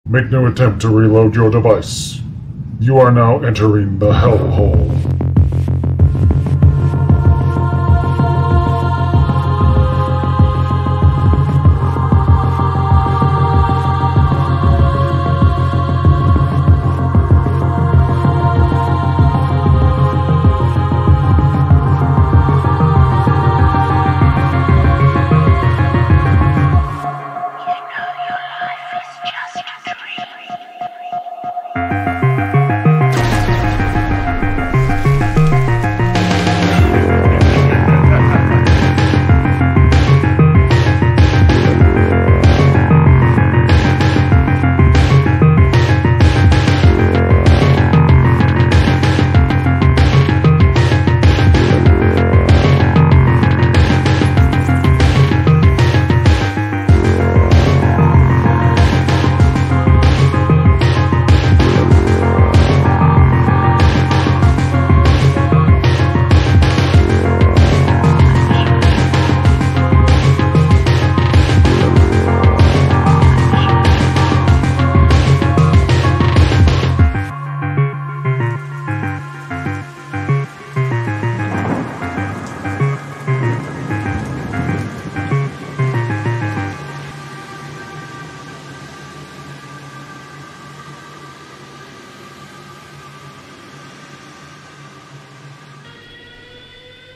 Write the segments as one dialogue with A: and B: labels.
A: Make no attempt to reload your device. You are now entering the Hellhole.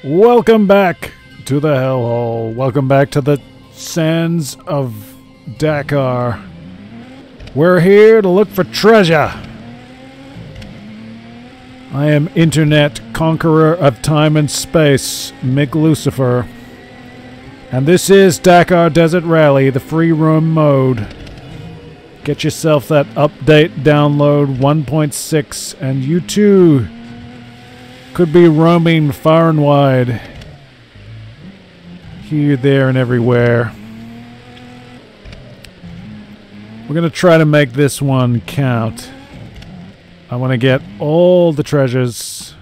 B: Welcome back to the Hellhole. Welcome back to the sands of Dakar. We're here to look for treasure. I am Internet Conqueror of Time and Space, Mick Lucifer. And this is Dakar Desert Rally, the free roam mode. Get yourself that update download 1.6 and you too could be roaming far and wide. Here, there, and everywhere. We're going to try to make this one count. I want to get all the treasures.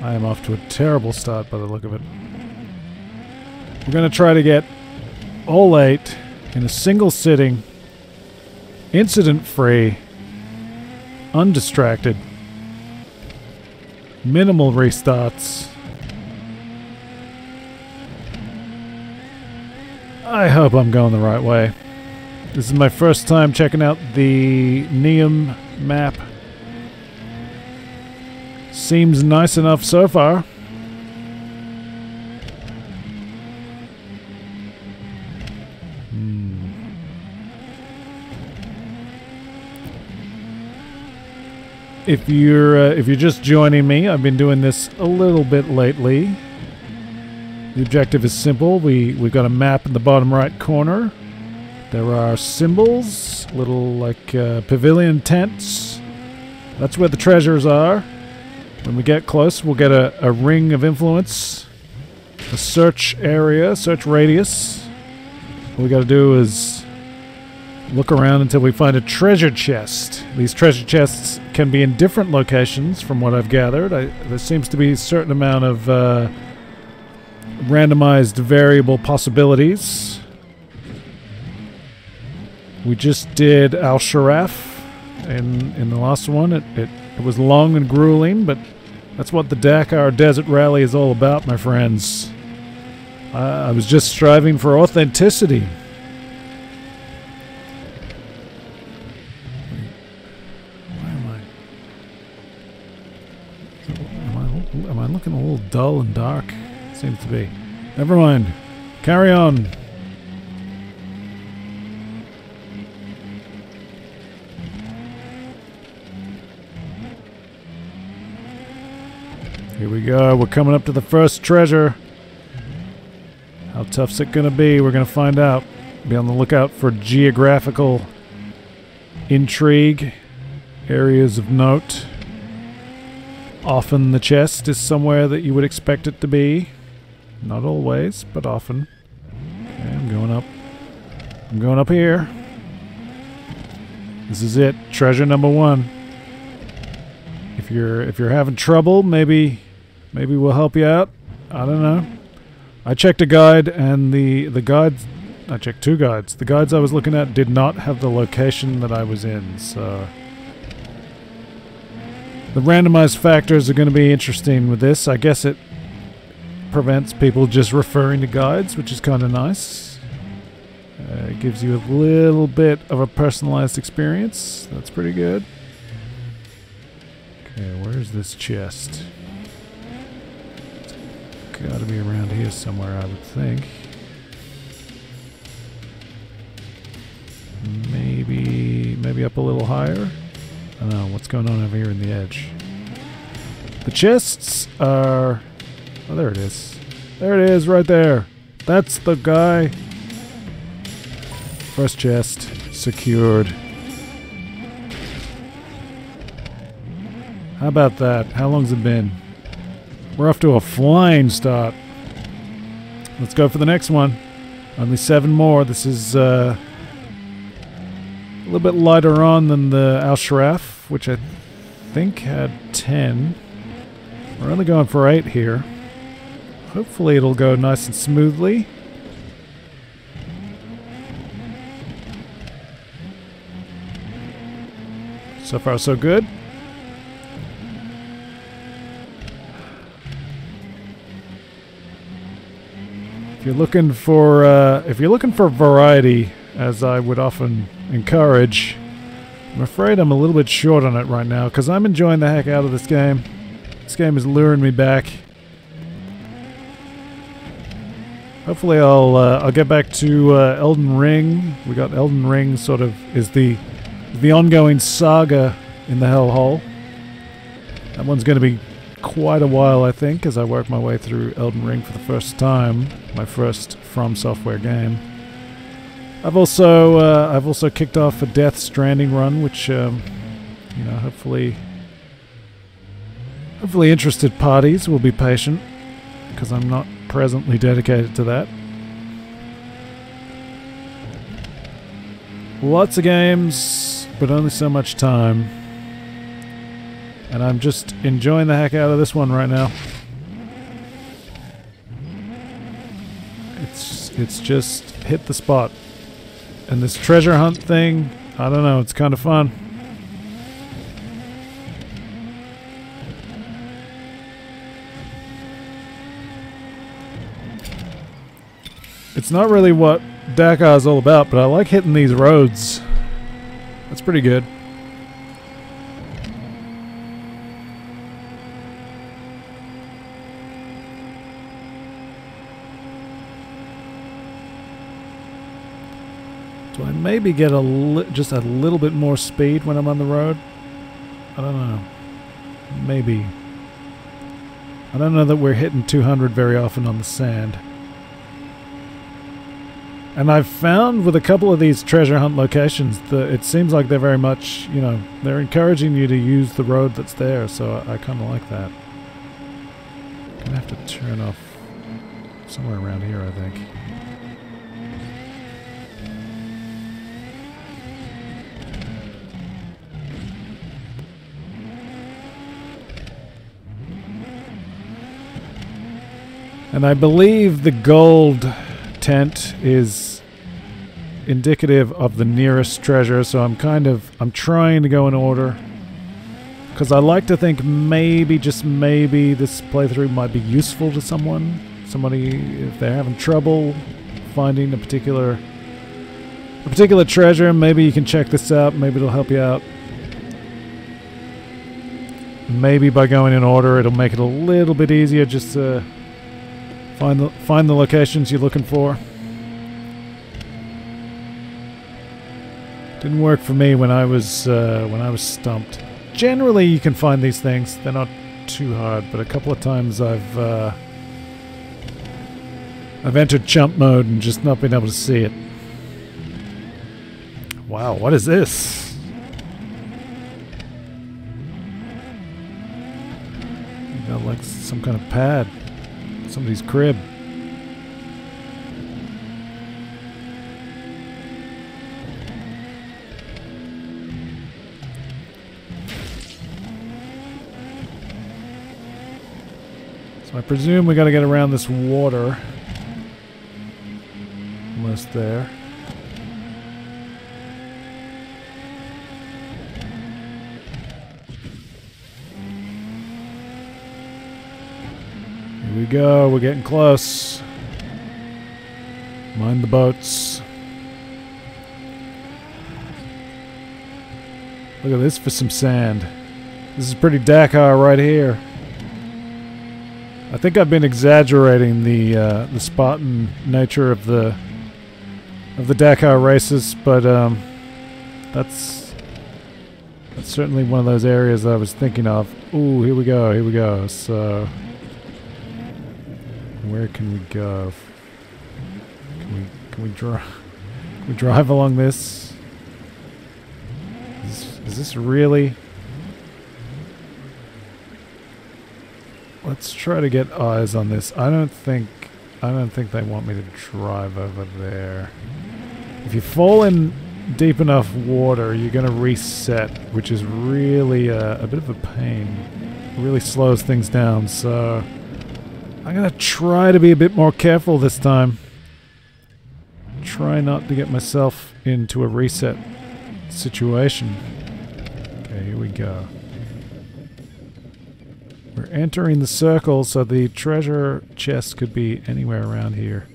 B: I am off to a terrible start by the look of it. We're going to try to get all 8 in a single sitting, incident-free, undistracted. Minimal restarts. I hope I'm going the right way. This is my first time checking out the Neom map. Seems nice enough so far. If you're just joining me, I've been doing this a little bit lately. The objective is simple. We've got a map in the bottom right corner. There are symbols, little like pavilion tents. That's where the treasures are. When we get close, we'll get a ring of influence, a search area, search radius. All we got to do is look around until we find a treasure chest. These treasure chests can be in different locations from what I've gathered. There seems to be a certain amount of randomized variable possibilities. We just did Al Sharaf in the last one. It was long and grueling, but that's what the Dakar Desert Rally is all about, my friends. I was just striving for authenticity. Am I looking a little dull and dark? Seems to be. Never mind. Carry on. Here we go. We're coming up to the first treasure. How tough's it going to be? We're going to find out. Be on the lookout for geographical intrigue, areas of note. Often the chest is somewhere that you would expect it to be. Not always, but often. Okay, I'm going up. I'm going up here. This is it. Treasure number 1. If you're having trouble, maybe we'll help you out. I don't know. I checked a guide, and the guide I checked 2 guides. The guides I was looking at did not have the location that I was in, so... The randomized factors are going to be interesting with this. I guess it prevents people just referring to guides, which is kind of nice. It gives you a little bit of a personalized experience. That's pretty good. Okay, where's this chest? It's gotta be around here somewhere, I would think. Maybe up a little higher? I don't know, what's going on over here in the edge? The chests are... Oh, there it is. There it is, right there. That's the guy. First chest secured. How about that? How long's it been? We're off to a flying start. Let's go for the next one. Only 7 more. This is a little bit lighter on than the Al Sharaf, which I think had 10. We're only going for 8 here. Hopefully it'll go nice and smoothly. So far so good. If you're looking for variety, as I would often encourage, I'm afraid I'm a little bit short on it right now because I'm enjoying the heck out of this game. This game is luring me back. Hopefully I'll get back to Elden Ring. We got Elden Ring sort of is the ongoing saga in the Hellhole. That one's going to be quite a while, I think, as I work my way through Elden Ring for the first time, my first From Software game. I've also kicked off a Death Stranding run, which you know, hopefully interested parties will be patient, because I'm not presently dedicated to that. Lots of games, but only so much time. And I'm just enjoying the heck out of this one right now. It's just hit the spot. And this treasure hunt thing, I don't know, it's kind of fun. It's not really what Dakar is all about, but I like hitting these roads. That's pretty good. Do I maybe get just a little bit more speed when I'm on the road? I don't know. Maybe. I don't know that we're hitting 200 very often on the sand. And I've found with a couple of these treasure hunt locations that it seems like they're very much, you know, they're encouraging you to use the road that's there, so I kind of like that. I'm gonna have to turn off somewhere around here, I think. And I believe the gold tent is indicative of the nearest treasure, so I'm trying to go in order, because I like to think maybe, just maybe, this playthrough might be useful to somebody if they're having trouble finding a particular treasure. Maybe you can check this out, maybe it'll help you out. Maybe by going in order it'll make it a little bit easier just to find the locations you're looking for. Didn't work for me when I was stumped. Generally, you can find these things; they're not too hard. But a couple of times I've entered chump mode and just not been able to see it. Wow, what is this? You got like some kind of pad. Somebody's crib. So I presume we got to get around this water. almost there. Here we go, we're getting close. Mind the boats. Look at this for some sand. This is pretty Dakar right here. I think I've been exaggerating the Spartan nature of the Dakar races, but that's certainly one of those areas that I was thinking of. Ooh, here we go, here we go. So where can we go? Can we drive along this? Is this really? Let's try to get eyes on this. I don't think they want me to drive over there. If you fall in deep enough water, you're going to reset, which is really a bit of a pain. It really slows things down, so I'm going to try to be a bit more careful this time. Try not to get myself into a reset situation. Okay, here we go. We're entering the circle, so the treasure chest could be anywhere around here.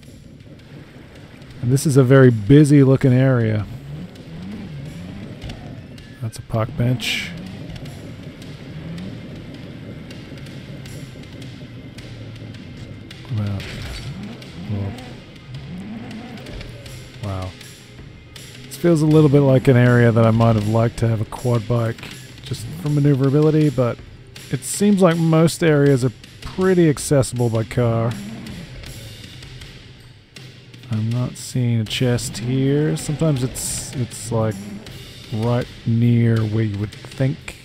B: And this is a very busy looking area. That's a park bench. Wow. Wow. This feels a little bit like an area that I might have liked to have a quad bike just for maneuverability, but it seems like most areas are pretty accessible by car. I'm not seeing a chest here. Sometimes it's like right near where you would think.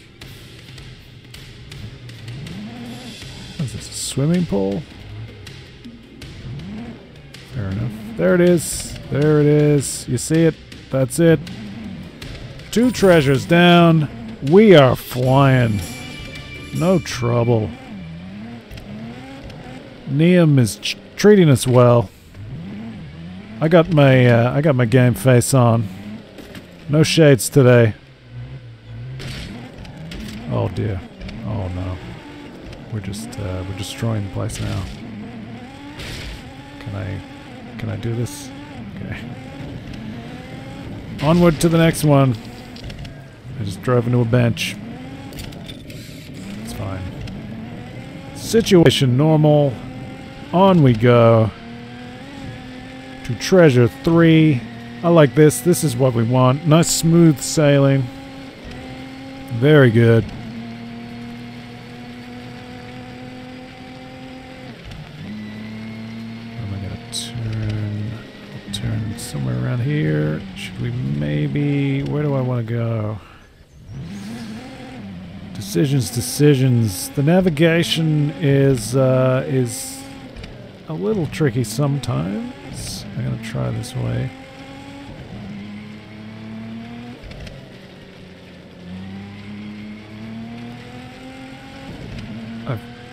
B: What is this, a swimming pool? Fair enough. There it is. There it is. You see it? That's it. 2 treasures down. We are flying. No trouble. Neom is treating us well. I got my game face on. No shades today. Oh dear. Oh no. We're destroying the place now. Can I do this? Okay. Onward to the next one. I just drove into a bench. It's fine. Situation normal. On we go. To treasure 3. I like this. This is what we want. Nice smooth sailing. Very good. Am I gonna turn? I'll turn somewhere around here. Should we maybe? Where do I want to go? Decisions. The navigation is a little tricky sometimes. I'm gonna try this way.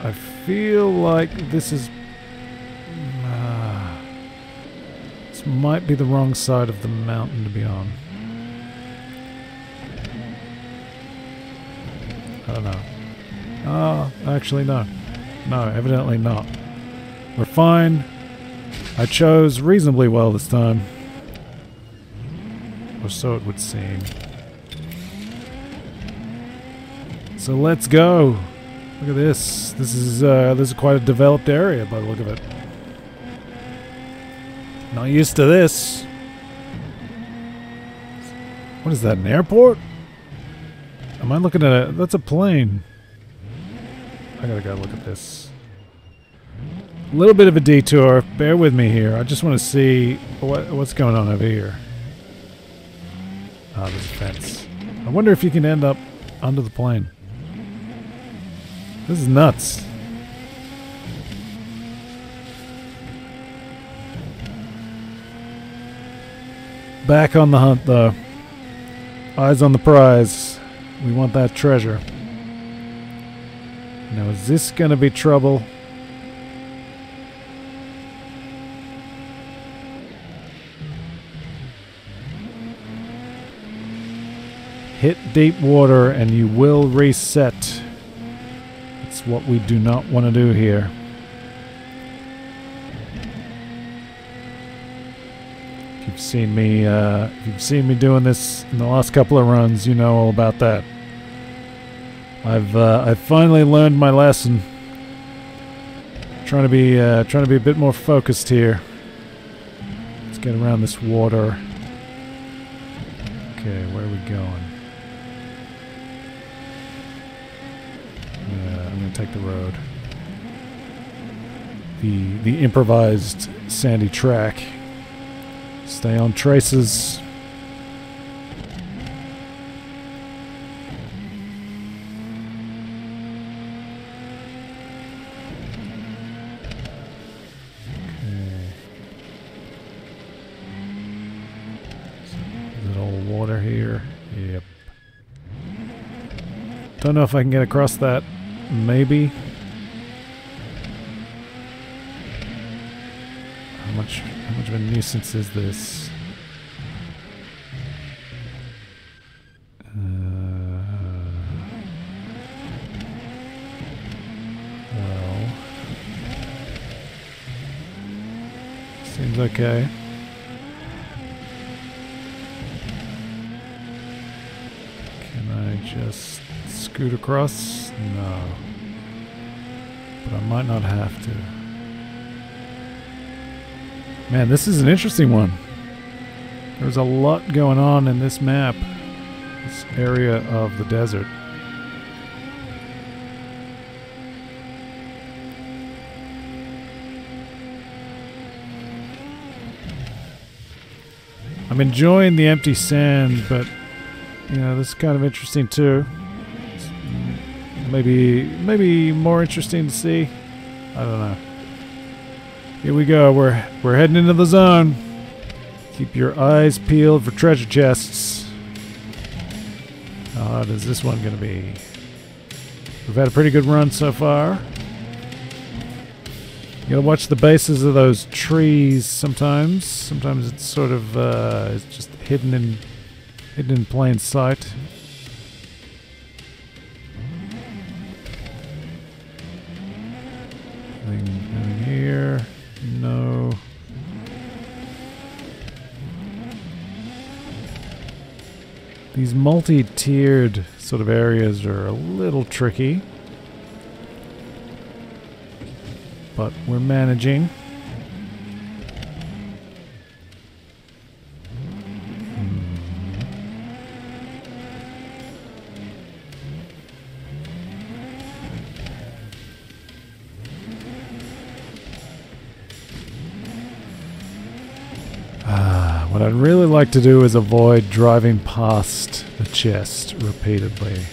B: I feel like this is... this might be the wrong side of the mountain to be on. I don't know. Oh, actually no. No, evidently not. We're fine. I chose reasonably well this time. Or so it would seem. So let's go. Look at this. This is quite a developed area by the look of it. Not used to this. What is that, an airport? Am I looking at that's a plane. I gotta go look at this. A little bit of a detour. Bear with me here. I just want to see what's going on over here. Ah, there's a fence. I wonder if you can end up under the plane. This is nuts. Back on the hunt, though. Eyes on the prize. We want that treasure. Now, is this going to be trouble? hit deep water and you will reset. It's what we do not want to do here. If you've seen me doing this in the last couple of runs, you know all about that. I've finally learned my lesson. Trying to be a bit more focused here. Let's get around this water. Okay, where are we going? I'm gonna take the road. The improvised sandy track. Stay on traces. Here. Yep. Don't know if I can get across that. Maybe. How much of a nuisance is this? Well, seems okay. Just scoot across? No. But I might not have to. Man, this is an interesting one. There's a lot going on in this map. This area of the desert. I'm enjoying the empty sand, but you know, this is kind of interesting too. It's maybe more interesting to see. I don't know. Here we go. We're heading into the zone. Keep your eyes peeled for treasure chests. How hard is this one going to be? We've had a pretty good run so far. You gotta watch the bases of those trees sometimes. Sometimes it's sort of it's just hidden in plain sight. Anything here? No. These multi-tiered sort of areas are a little tricky, but we're managing. What I'd really like to do is avoid driving past the chest repeatedly,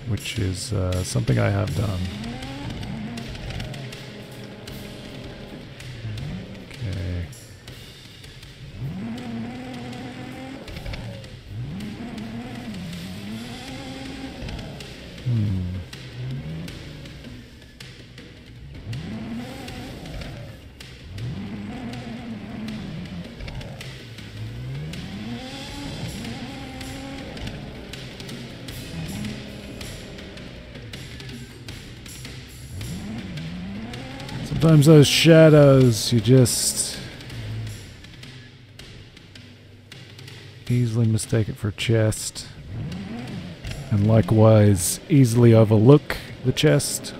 B: which is something I have done. Okay. Sometimes those shadows, you just easily mistake it for a chest, and likewise easily overlook the chest.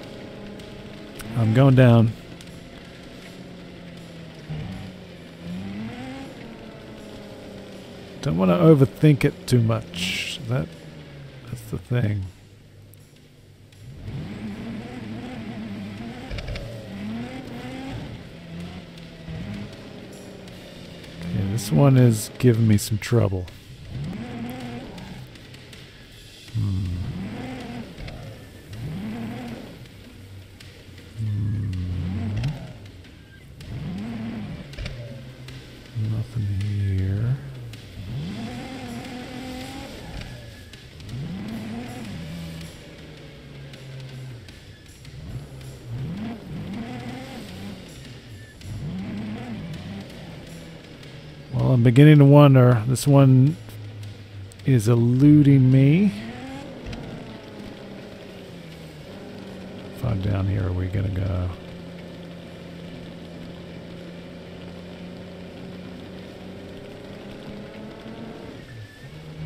B: I'm going down. Don't want to overthink it too much. That's the thing. This one is giving me some trouble. Nothing here. Well, I'm beginning to wonder. This one is eluding me. How far down here are we gonna go?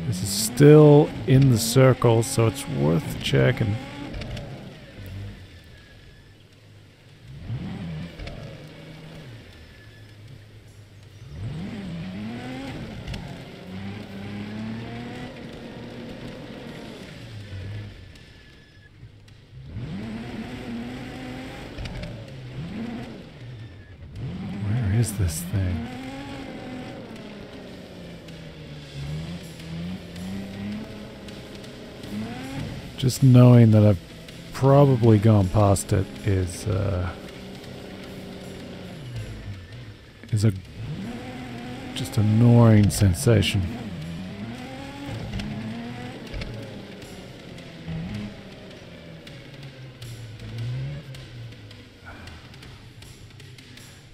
B: This is still in the circle, so it's worth checking. Where is this thing? Just knowing that I've probably gone past it is a just annoying sensation.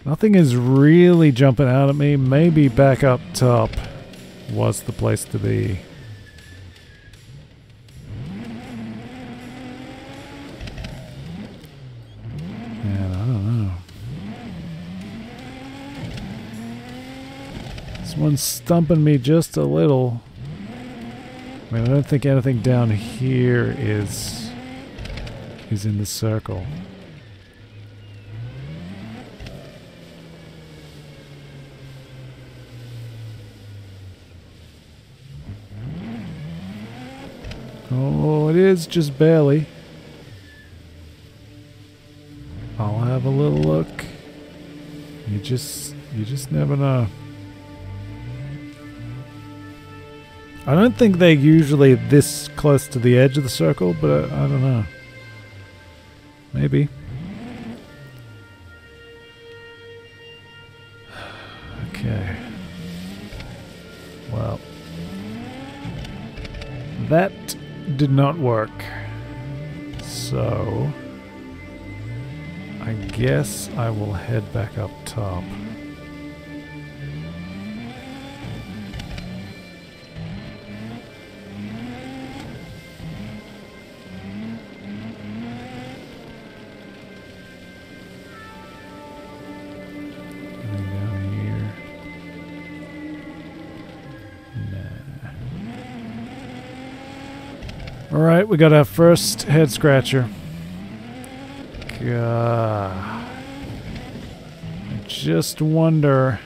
B: Nothing is really jumping out at me. Maybe back up top was the place to be. One's stumping me just a little. I mean, I don't think anything down here is in the circle. Oh, it is just barely. I'll have a little look. You just never know. I don't think they're usually this close to the edge of the circle, but I don't know. Maybe. Okay. Well. That did not work. So I guess I will head back up top. Alright, we got our first head scratcher. God. I just wonder,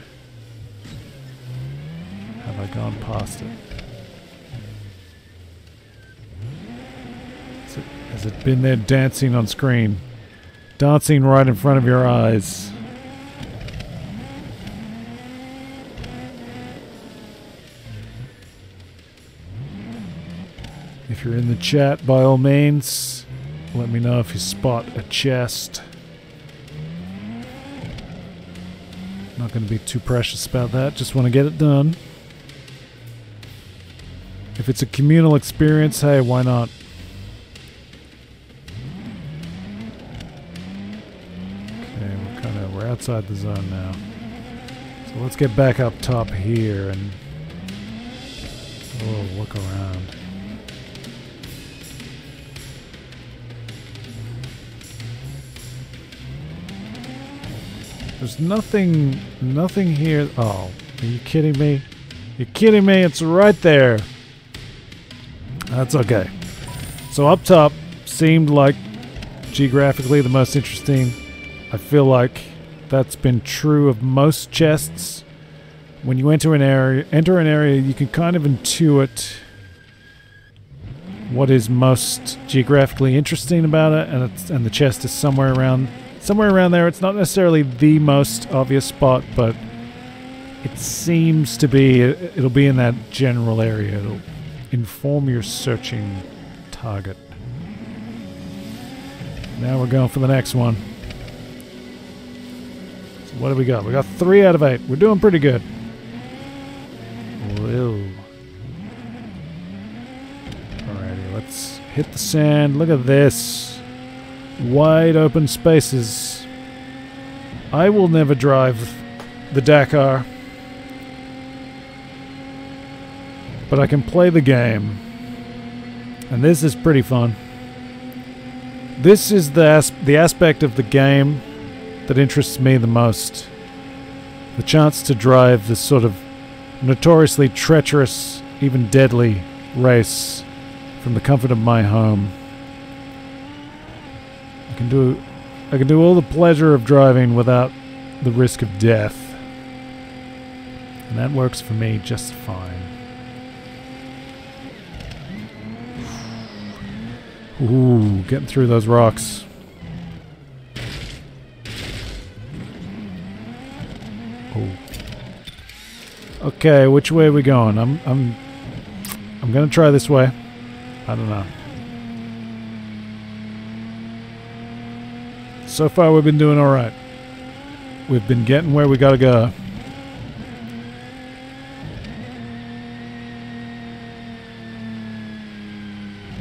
B: have I gone past it? Has it been there dancing on screen? Dancing right in front of your eyes. If you're in the chat, by all means, let me know if you spot a chest. Not going to be too precious about that, just want to get it done. If it's a communal experience, hey, why not? Okay, we're outside the zone now. So let's get back up top here and look around. There's nothing here. Oh, are you kidding me? You're kidding me, it's right there. That's okay. So up top seemed like geographically the most interesting. I feel like that's been true of most chests. When you enter an area, you can kind of intuit what is most geographically interesting about it, and the chest is somewhere around there. It's not necessarily the most obvious spot, but it seems to be. It'll be in that general area. It'll inform your searching target. Now we're going for the next one. So what do we got? We got 3 out of 8. We're doing pretty good. Whoa. Alrighty, let's hit the sand. Look at this. Wide open spaces. I will never drive the Dakar. but I can play the game. And this is pretty fun. This is the aspect of the game that interests me the most. The chance to drive this sort of notoriously treacherous, even deadly race from the comfort of my home. I can do all the pleasure of driving without the risk of death. And that works for me just fine. Ooh, getting through those rocks. Oh. Okay, which way are we going? I'm gonna try this way. I don't know. So far we've been doing alright. We've been getting where we gotta go.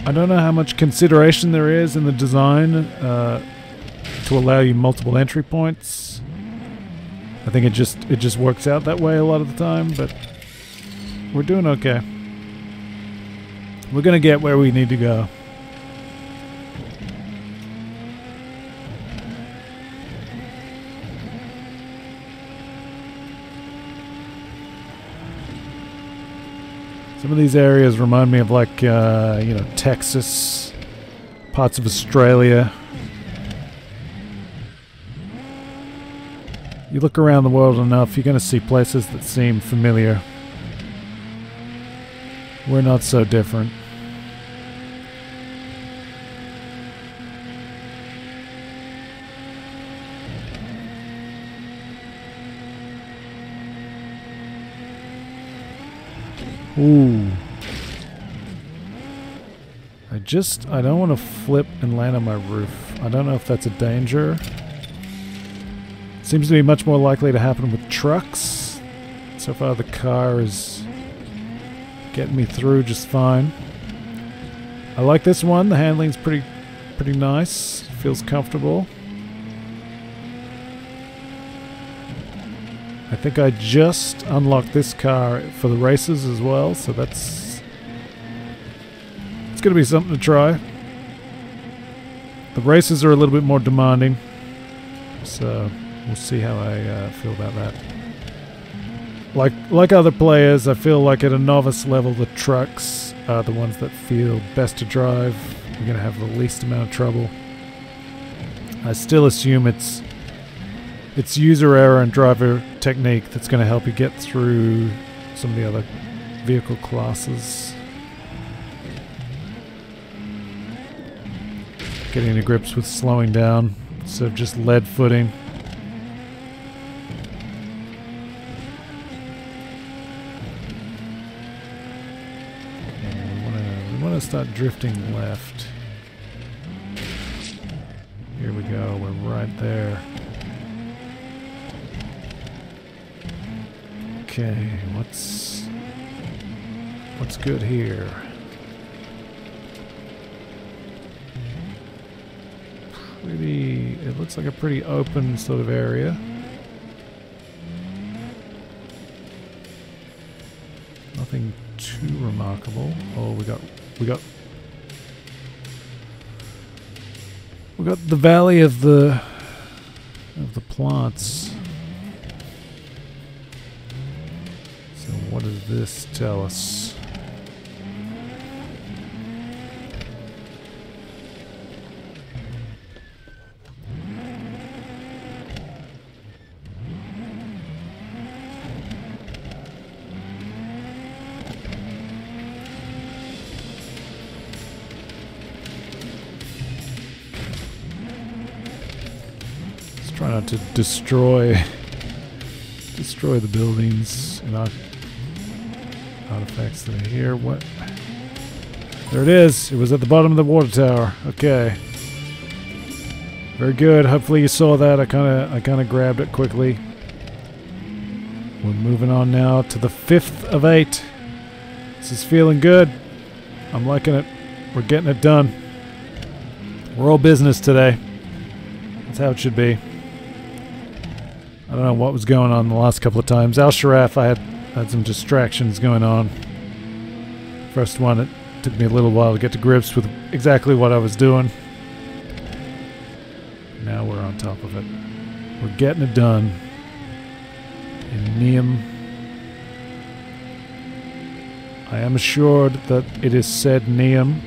B: I don't know how much consideration there is in the design to allow you multiple entry points. I think it just works out that way a lot of the time, but we're doing okay. We're gonna get where we need to go. Some of these areas remind me of like, you know, Texas, parts of Australia. You look around the world enough, you're going to see places that seem familiar. We're not so different. Ooh. I don't want to flip and land on my roof. I don't know if that's a danger. Seems to be much more likely to happen with trucks. So far the car is getting me through just fine. I like this one. The handling's pretty nice. Feels comfortable. I think I just unlocked this car for the races as well, so it's going to be something to try. The races are a little bit more demanding, so we'll see how I feel about that. Like other players, I feel like at a novice level, the trucks are the ones that feel best to drive. You're going to have the least amount of trouble. I still assume it's user error and driver technique that's going to help you get through some of the other vehicle classes. Getting to grips with slowing down instead of just lead footing. We want to start drifting left. Here we go, we're right there. Okay, what's good here? It looks like a pretty open sort of area. Nothing too remarkable. Oh, we got the valley of the plants. So what does this tell us? Try not to destroy the buildings and artifacts that are here. What? There it is. It was at the bottom of the water tower. Okay. Very good. Hopefully you saw that. I kind of grabbed it quickly. We're moving on now to the 5th of 8. This is feeling good. I'm liking it. We're getting it done. We're all business today. That's how it should be. I don't know what was going on the last couple of times. Al Sharaf, I had some distractions going on. First one, it took me a little while to get to grips with exactly what I was doing. Now we're on top of it. We're getting it done. In Neom. I am assured that it is said Neom.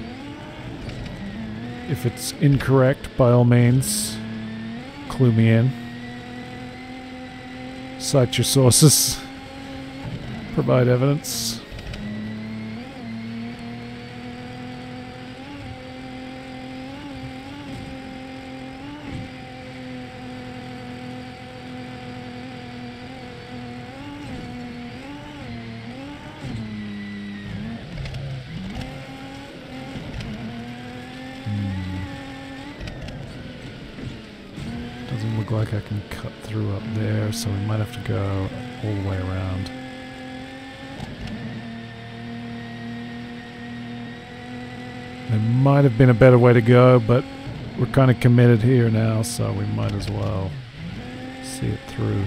B: If it's incorrect, by all means, clue me in. Cite your sources. Provide evidence. Doesn't look like I can cut through up there, so we might have to go all the way around. There might have been a better way to go, but we're kind of committed here now, so we might as well see it through.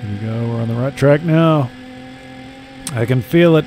B: Here we go, we're on the right track now. I can feel it.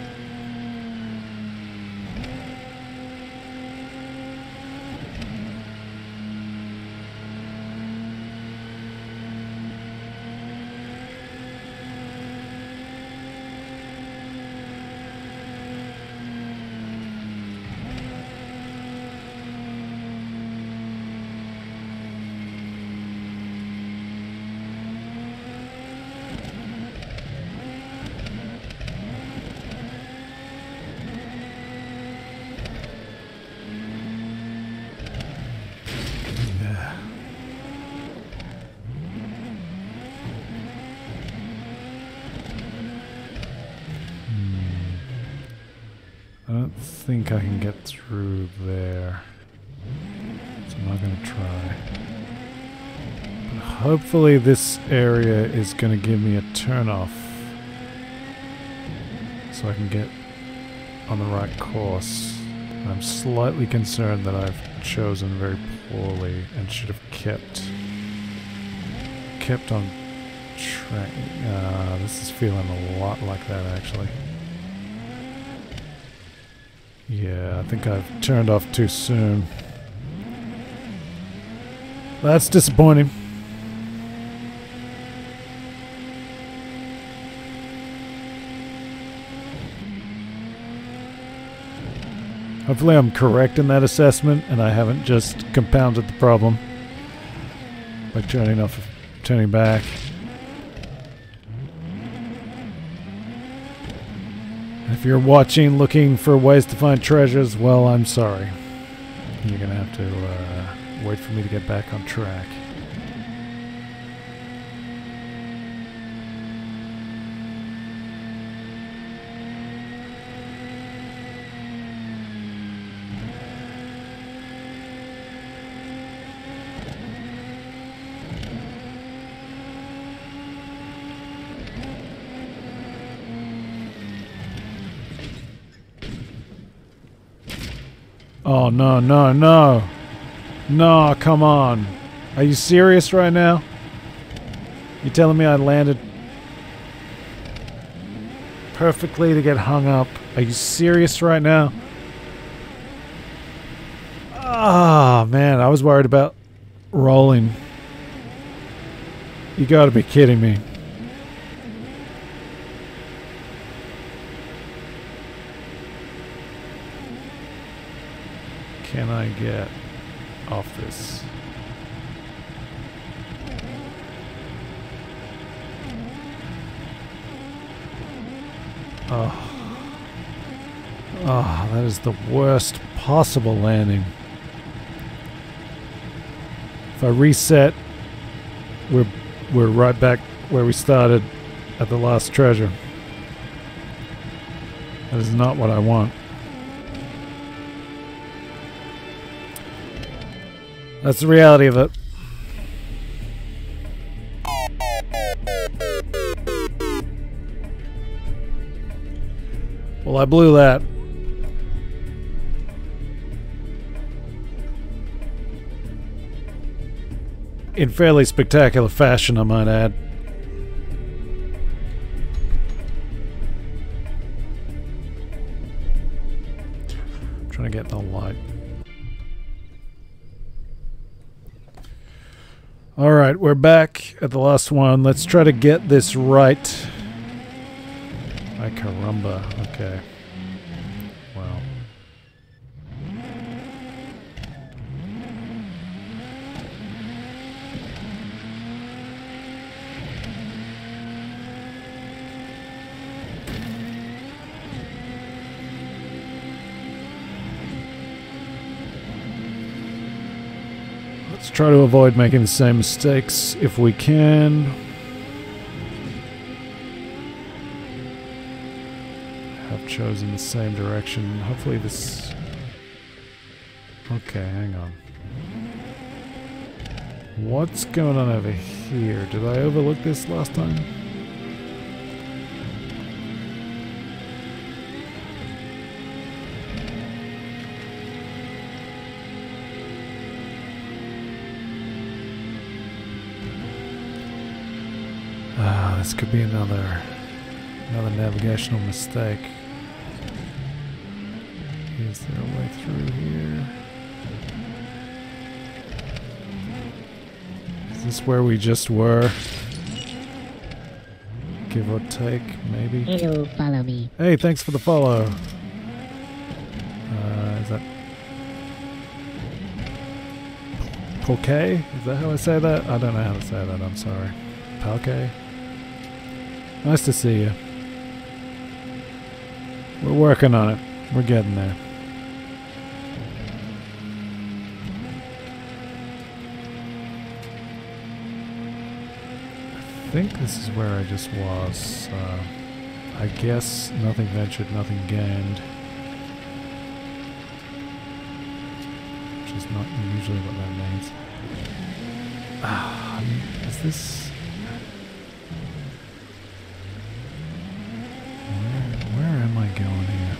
B: I don't think I can get through there, so I'm not going to try. But hopefully this area is going to give me a turn-off, so I can get on the right course. And I'm slightly concerned that I've chosen very poorly and should have kept on track. This is feeling a lot like that, actually. Yeah, I think I've turned off too soon. That's disappointing. Hopefully I'm correct in that assessment and I haven't just compounded the problem by turning back. If you're watching looking for ways to find treasures, well, I'm sorry. You're gonna have to wait for me to get back on track. Oh, no, no, no. No, come on. Are you serious right now? You telling me I landed perfectly to get hung up? Are you serious right now? Ah, man, I was worried about rolling. You gotta be kidding me. Can I get off this? Oh. Oh, that is the worst possible landing. If I reset, we're right back where we started at the last treasure. That is not what I want. That's the reality of it. Well, I blew that. In fairly spectacular fashion, I might add. I'm trying to get the light. Alright, we're back at the last one. Let's try to get this right. Ay caramba. Okay. Wow. Let's try to avoid making the same mistakes if we can. Have chosen the same direction. Hopefully this... Okay, hang on. What's going on over here? Did I overlook this last time? This could be another navigational mistake. Is there a way through here? Is this where we just were? Give or take, maybe?
C: Hello, follow me.
B: Hey, thanks for the follow. Is that... Poke? Is that how I say that? I don't know how to say that, I'm sorry. Poke? Nice to see you. We're working on it. We're getting there. I think this is where I just was. I guess nothing ventured, nothing gained. Which is not usually what that means. Is this... Where am I going here?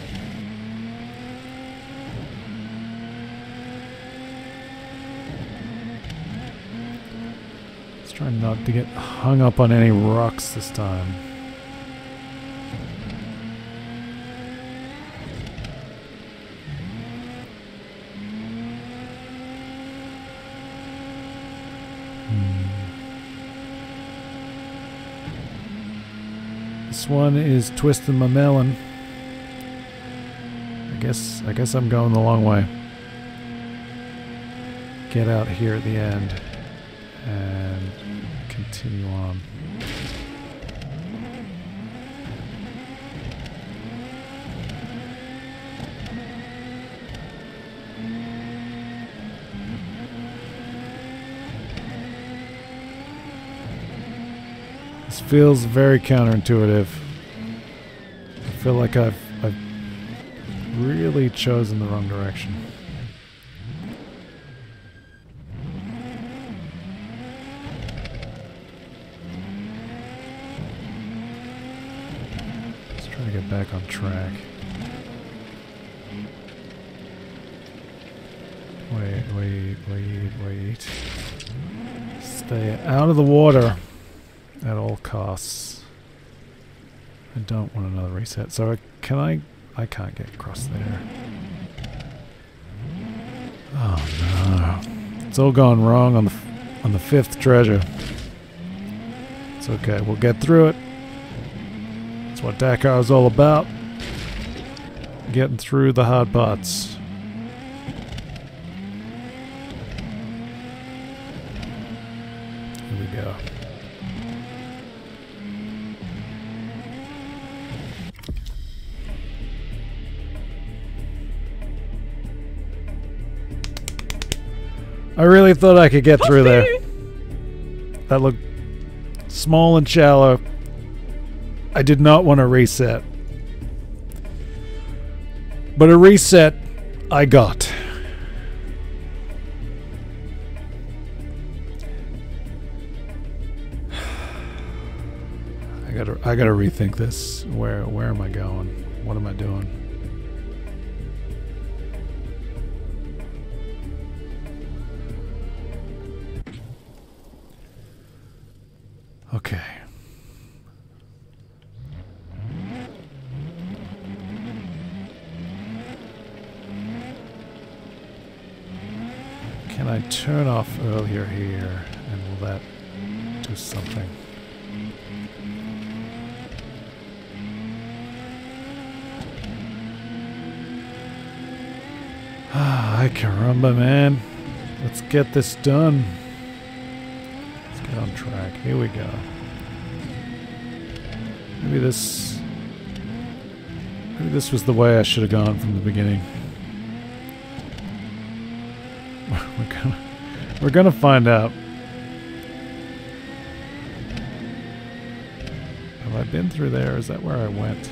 B: Let's try not to get hung up on any rocks this time. This one is twisting my melon. I guess I'm going the long way. Get out here at the end and continue on. This feels very counterintuitive. I feel like I've really chosen the wrong direction. Let's try to get back on track. Wait. Stay out of the water at all costs. I don't want another reset. So I can't get across there. Oh no. It's all gone wrong on the fifth treasure. It's okay, we'll get through it. That's what Dakar is all about. Getting through the hard parts. Here we go. I really thought I could get through there. That looked small and shallow. I did not want to reset. But a reset I got. gotta rethink this. Where am I going? What am I doing? Okay. Can I turn off earlier here, and will that do something? Ay caramba, man. Let's get this done. Let's get on track. Here we go. Maybe this was the way I should have gone from the beginning. We're gonna find out. Have I been through there? Is that where I went?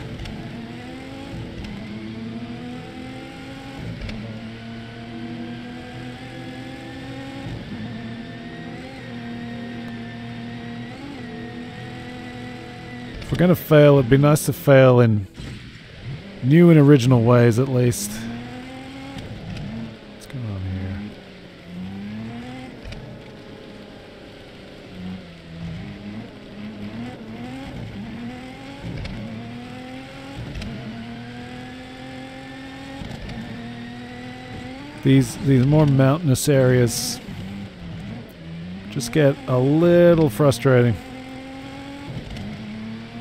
B: If we're gonna fail, it'd be nice to fail in new and original ways, at least. What's going on here? These more mountainous areas just get a little frustrating.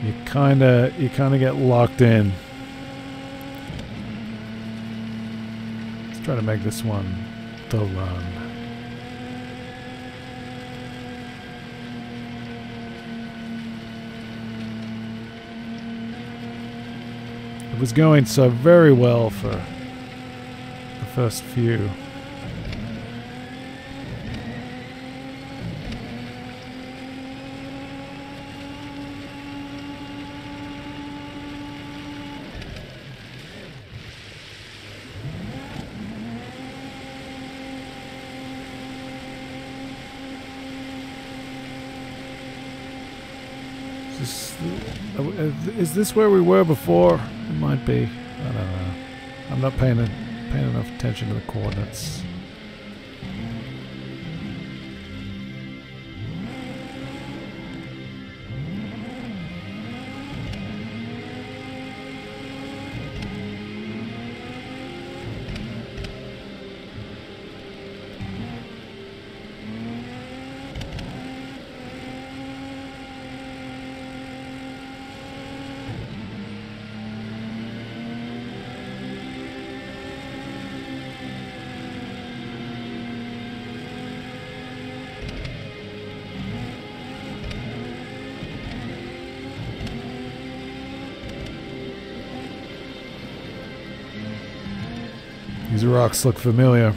B: You kinda get locked in. Let's try to make this one the run. It was going so very well for the first few. Is this where we were before? It might be. I don't know. I'm not paying enough attention to the coordinates. These rocks look familiar.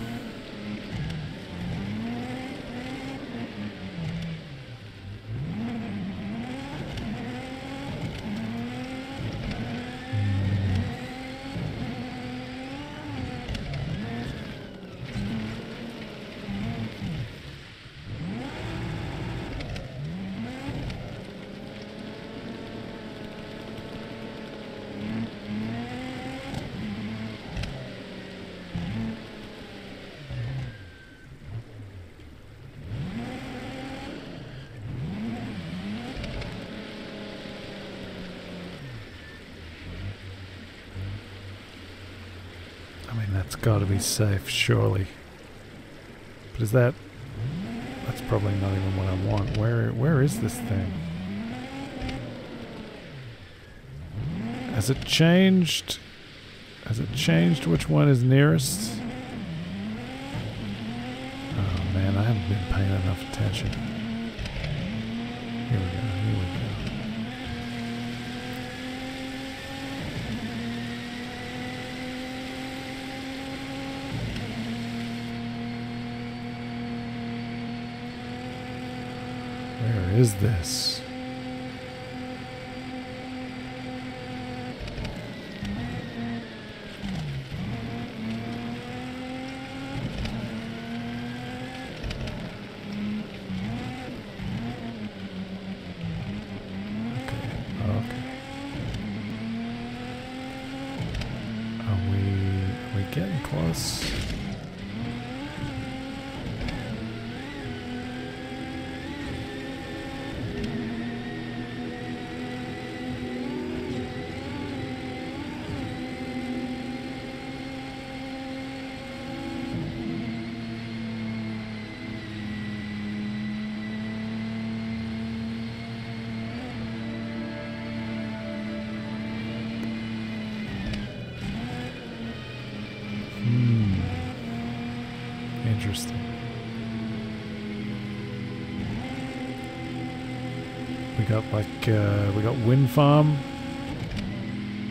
B: That's got to be safe, surely. But is that... That's probably not even what I want. Where is this thing? Has it changed? Has it changed which one is nearest? Oh man, I haven't been paying enough attention. Here we go, here we go. Where is this? close. Interesting. We got like we got wind farm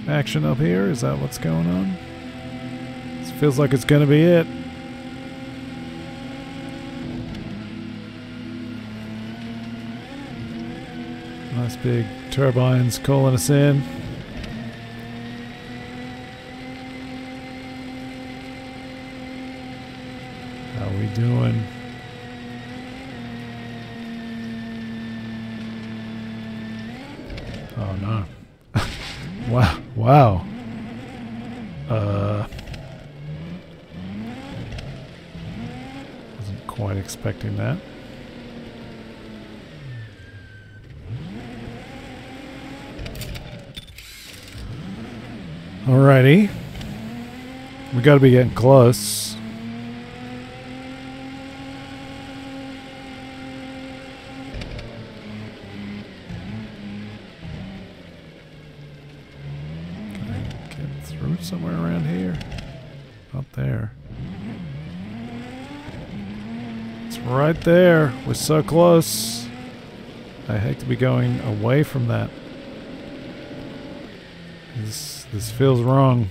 B: action up here. Is that what's going on? This feels like it's gonna be it. Nice big turbines calling us in. How we doing? Oh no. Wow. Wow. Wasn't quite expecting that. Alrighty. We gotta be getting close. Can I get through somewhere around here? Not there. It's right there. We're so close. I hate to be going away from that. This feels wrong.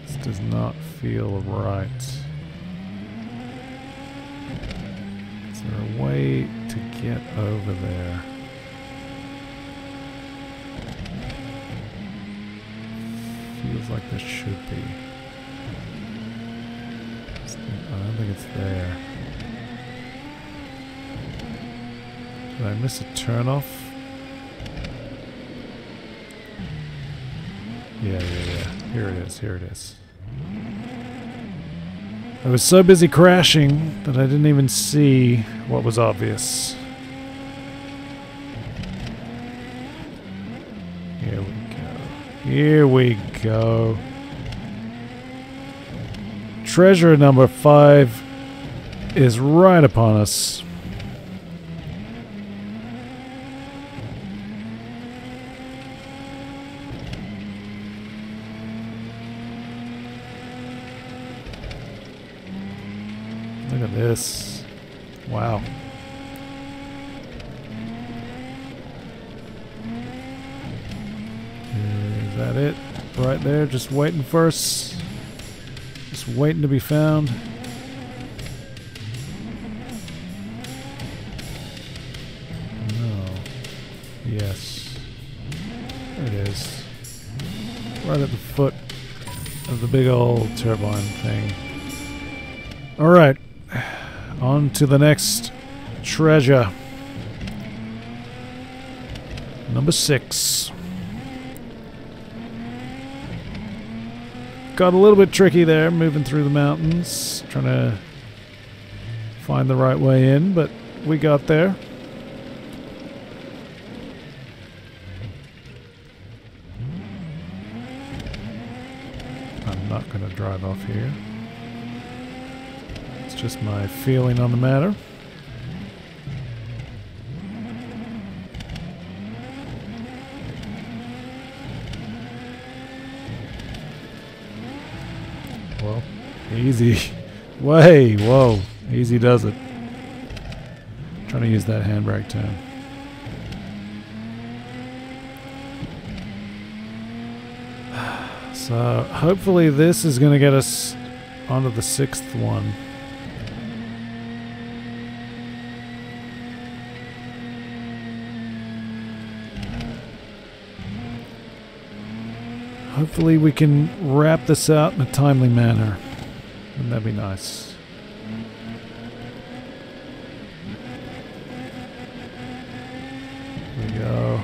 B: This does not feel right. Is there a way to get over there? Feels like there should be. I don't think it's there. Did I miss a turnoff? Yeah. Here it is. I was so busy crashing that I didn't even see what was obvious. Here we go. Treasure number 5 is right upon us. Look at this. Wow. Is that it? Right there, just waiting for us. Just waiting to be found. No. Yes. There it is. Right at the foot of the big old turbine thing. Alright. On to the next treasure. Number 6. Got a little bit tricky there, moving through the mountains, trying to find the right way in, but we got there. I'm not going to drive off here. It's just my feeling on the matter. Well, easy. Whoa. Easy does it. Trying to use that handbrake turn. So, hopefully this is going to get us onto the 6th one. Hopefully we can wrap this out in a timely manner. Wouldn't that be nice? Here we go.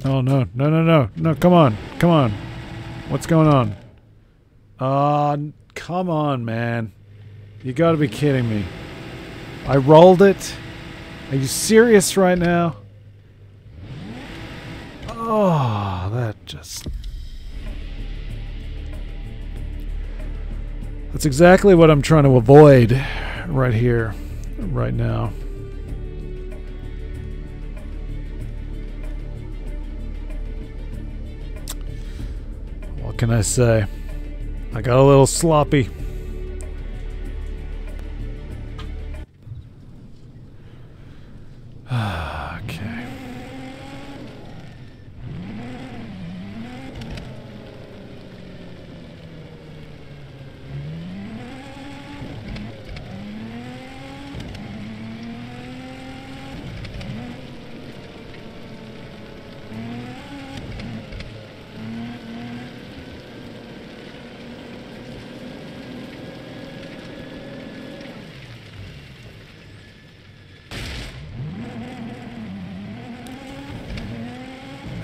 B: Oh, no. No, no, no. No, come on. Come on. What's going on? Come on, man. You gotta be kidding me. I rolled it. Are you serious right now? Oh, that just... That's exactly what I'm trying to avoid right here, right now. What can I say? I got a little sloppy. Okay.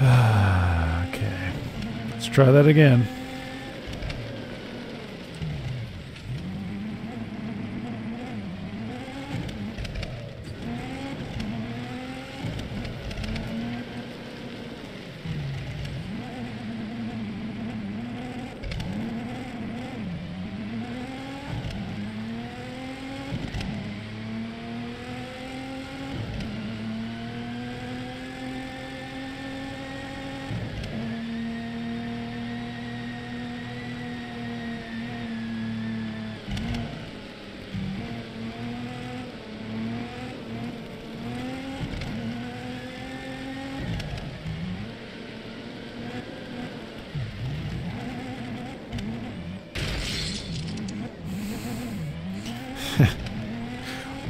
B: Okay. Let's try that again.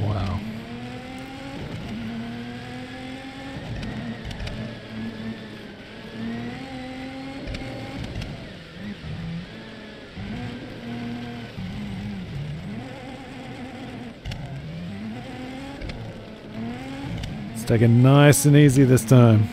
B: Wow. Let's take it nice and easy this time.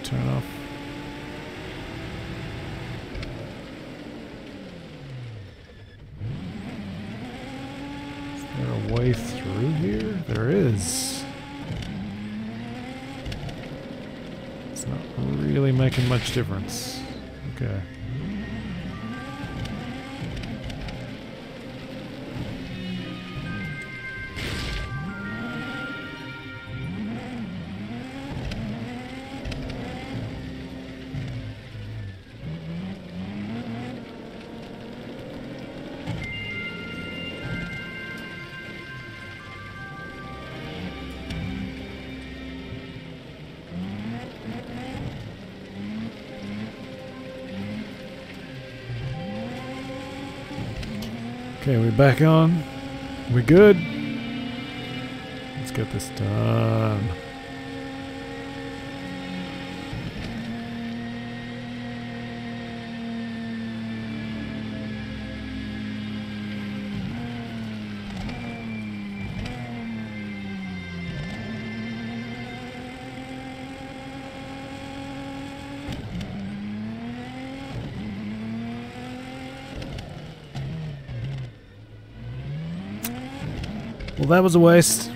B: Turn off. Is there a way through here? There is. It's not really making much difference. Okay. Okay, we back on. We good? Let's get this done. Well, that was a waste.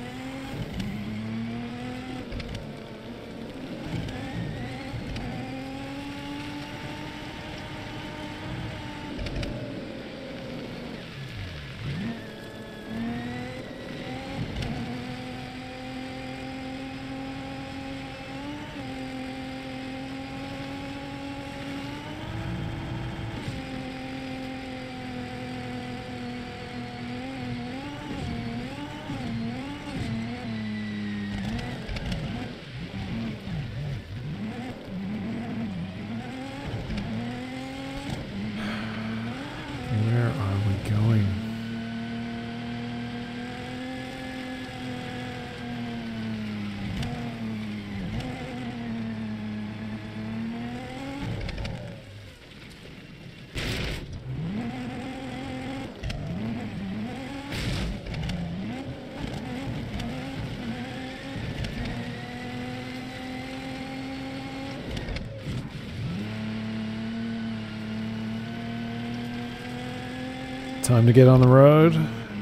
B: Time to get on the road,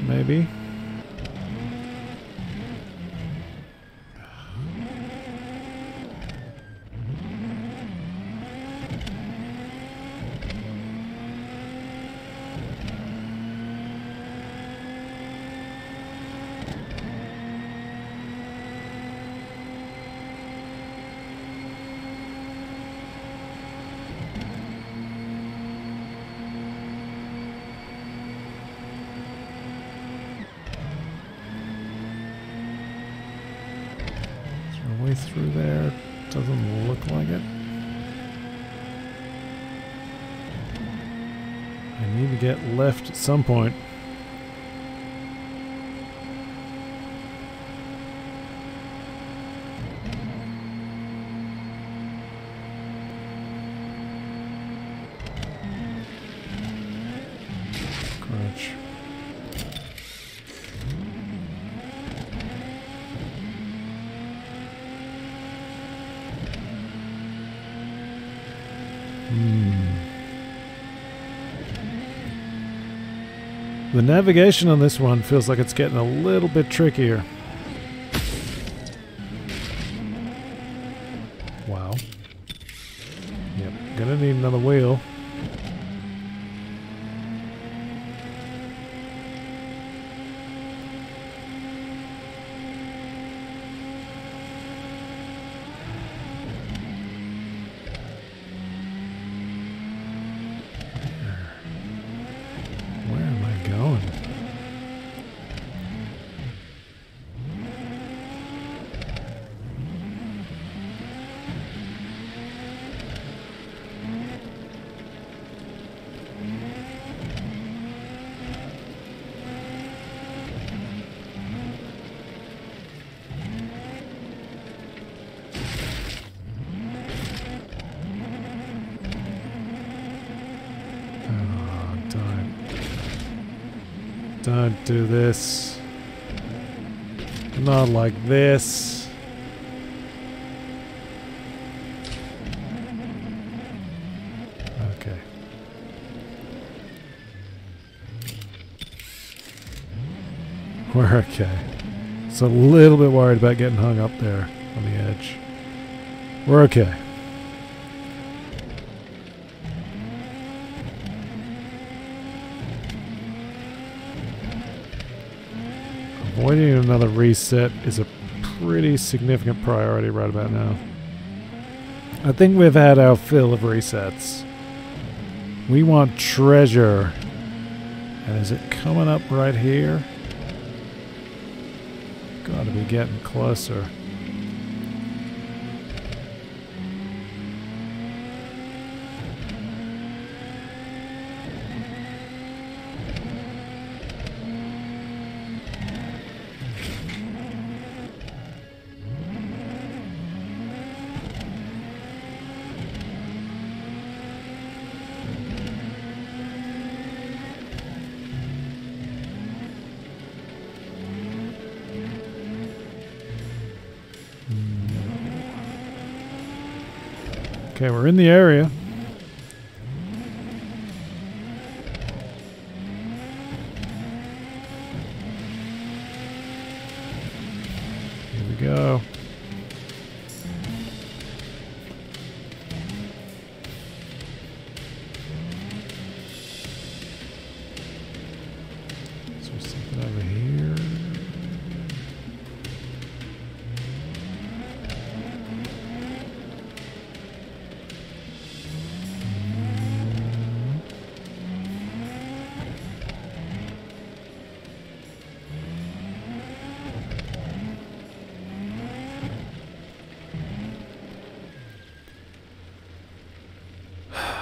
B: maybe. Way through there, doesn't look like it. I need to get left at some point. Crunch. The navigation on this one feels like it's getting a little bit trickier. Wow. Yep, gonna need another wheel. Don't do this. Not like this. Okay. We're okay. Just a little bit worried about getting hung up there on the edge. We're okay. Avoiding another reset is a pretty significant priority right about now. I think we've had our fill of resets. We want treasure. And is it coming up right here? Gotta be getting closer. Okay, we're in the area. Here we go. Is there something over here?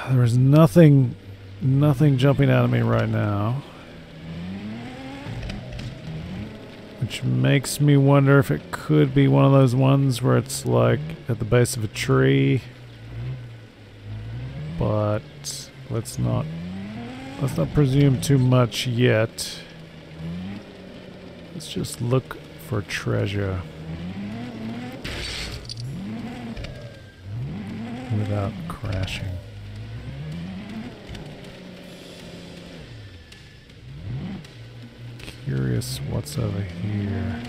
B: There is nothing jumping out at me right now. Which makes me wonder if it could be one of those ones where it's like at the base of a tree. But let's not presume too much yet. Let's just look for treasure. Without crashing. Curious what's over here.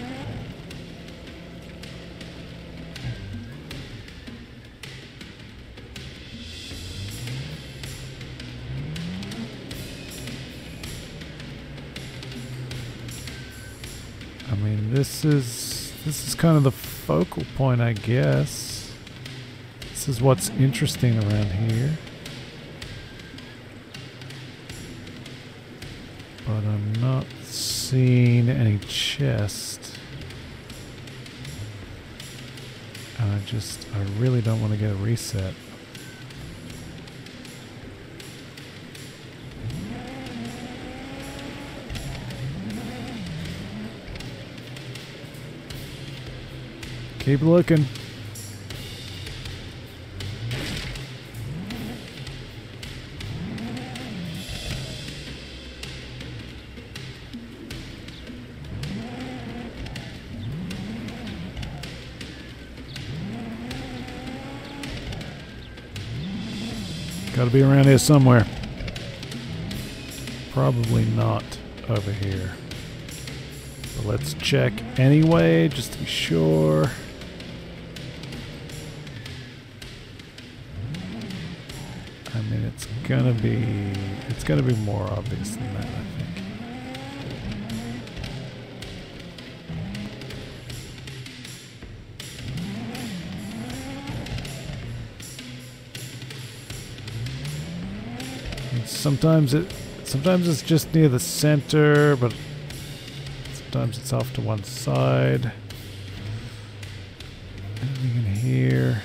B: I mean, this is kind of the focal point, I guess. This is what's interesting around here. But I'm not seeing any chest. And I really don't want to get a reset. Keep looking. Gotta be around here somewhere. Probably not over here. But let's check anyway, just to be sure. I mean, it's gonna be more obvious than that, I think. And sometimes it's just near the center, but sometimes it's off to one side. Anything in here?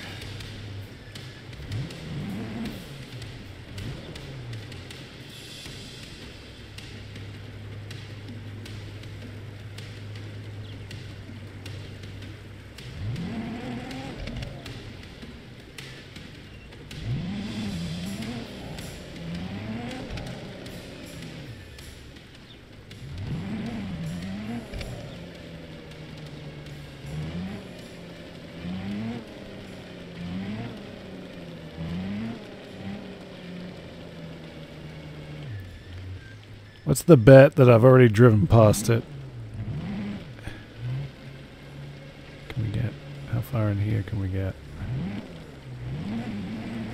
B: What's the bet that I've already driven past it? Can we get... How far in here can we get?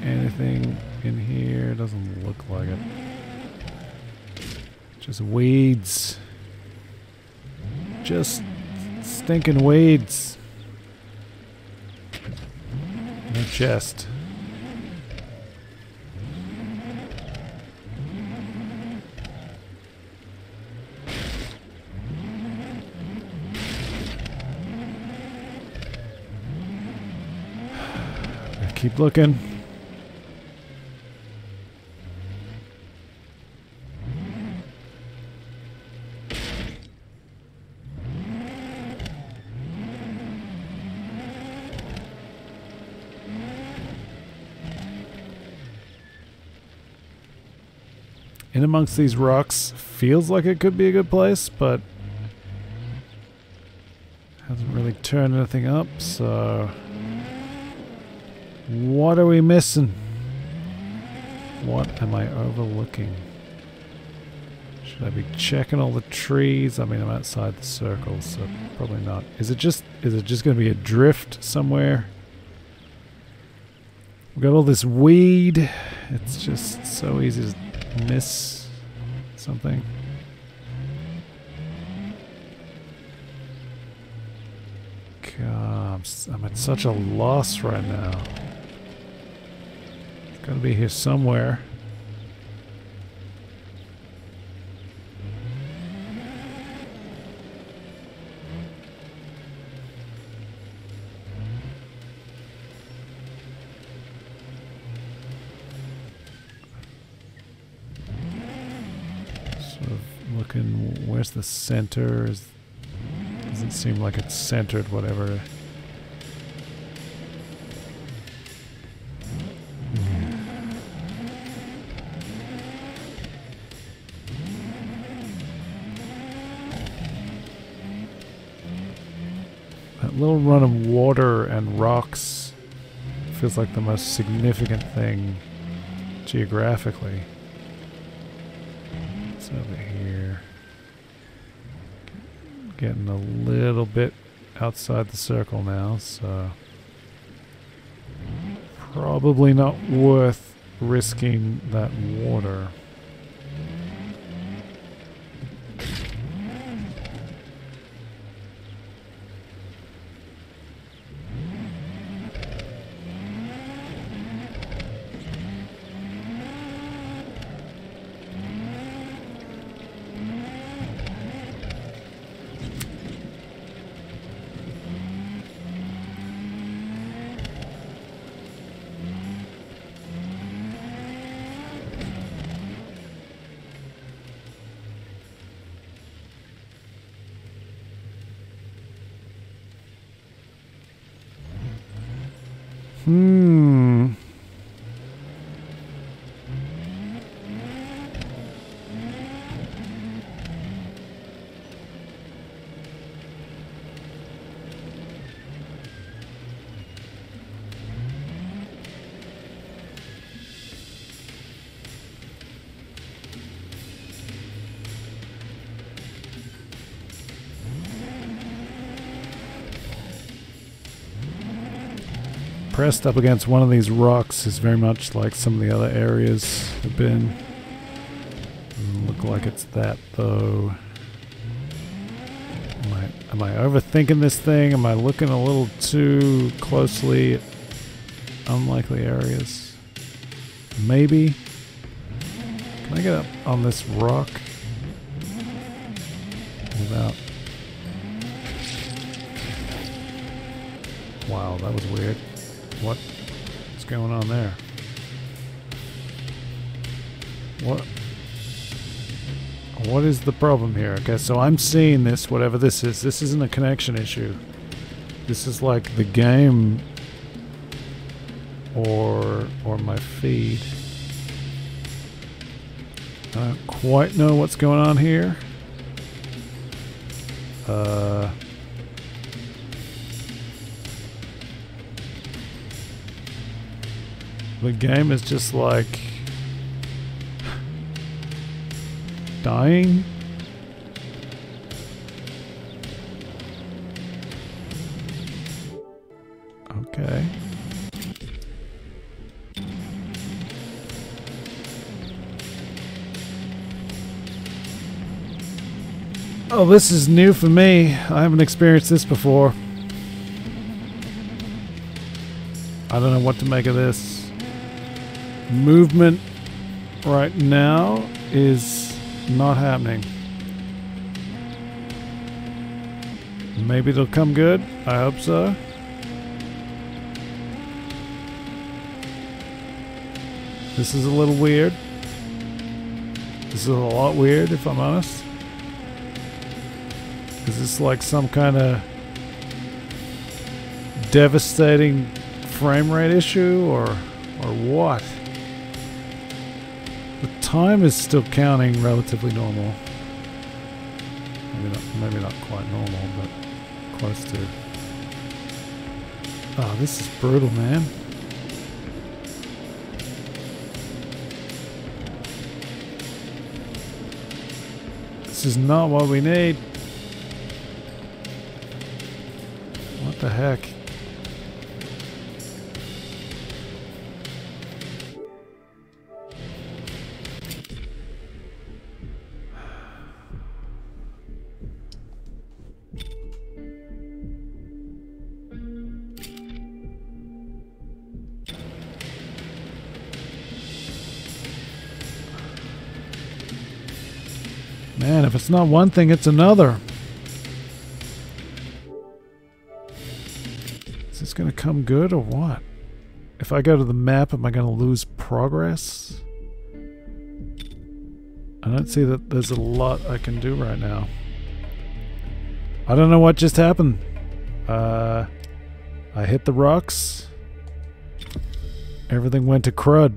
B: Anything in here? Doesn't look like it. Just weeds. Just stinking weeds. No chest. Keep looking. In amongst these rocks feels like it could be a good place, but hasn't really turned anything up, so... What are we missing? What am I overlooking? Should I be checking all the trees? I mean, I'm outside the circle, so probably not. Is it just going to be a drift somewhere? We've got all this weed. It's just so easy to miss something. God, I'm at such a loss right now. Gotta be here somewhere. Sort of looking, where's the center? Doesn't seem like it's centered, whatever. Little run of water and rocks feels like the most significant thing geographically. It's over here. Getting a little bit outside the circle now, so probably not worth risking that water. Pressed up against one of these rocks is very much like some of the other areas have been. Doesn't look like it's that though. Am I overthinking this thing? Am I looking a little too closely at unlikely areas? Maybe. Can I get up on this rock without... Wow, that was weird. What's going on there? What is the problem here? Okay, so I'm seeing this, whatever this is. This isn't a connection issue. This is like the game or my feed. I don't quite know what's going on here. The game is just like dying. Okay. Oh, this is new for me. I haven't experienced this before. I don't know what to make of this. Movement right now is not happening. Maybe it'll come good. I hope so. This is a little weird. This is a lot weird, if I'm honest. Is this like some kind of devastating frame rate issue or what? The time is still counting relatively normal. Maybe not quite normal, but close to. Oh, this is brutal, man. This is not what we need. What the heck? Man, if it's not one thing, it's another. Is this going to come good or what? If I go to the map, am I going to lose progress? I don't see that there's a lot I can do right now. I don't know what just happened. I hit the rocks. Everything went to crud.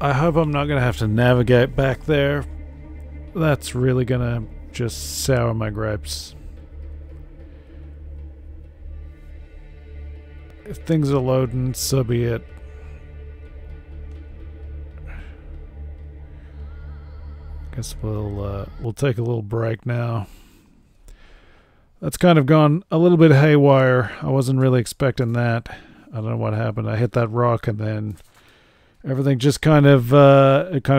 B: I hope I'm not going to have to navigate back there. That's really going to just sour my grapes. If things are loading, so be it. Guess we'll take a little break now. That's kind of gone a little bit haywire. I wasn't really expecting that. I don't know what happened. I hit that rock and then everything just kind of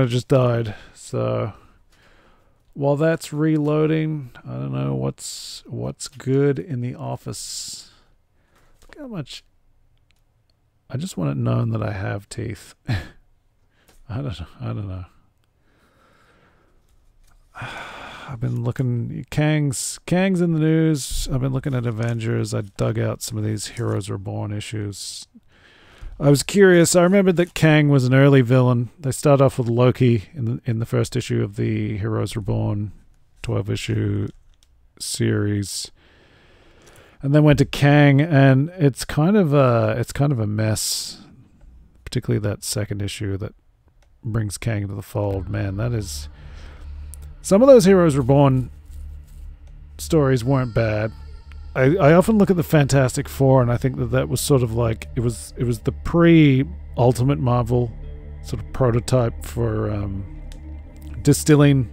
B: just died. So while that's reloading, I don't know what's good in the office. Look how much. I just want it known that I have teeth. I don't know. I've been looking. Kang's in the news. I've been looking at Avengers. I dug out some of these Heroes Reborn issues. I was curious. I remembered that Kang was an early villain. They start off with Loki in the first issue of the Heroes Reborn 12-issue series, and then went to Kang, and it's kind of a mess. Particularly that second issue that brings Kang into the fold. Man, that is. Some of those Heroes Reborn stories weren't bad. I often look at the Fantastic Four, and I think that was sort of like it was the pre-Ultimate Marvel sort of prototype for distilling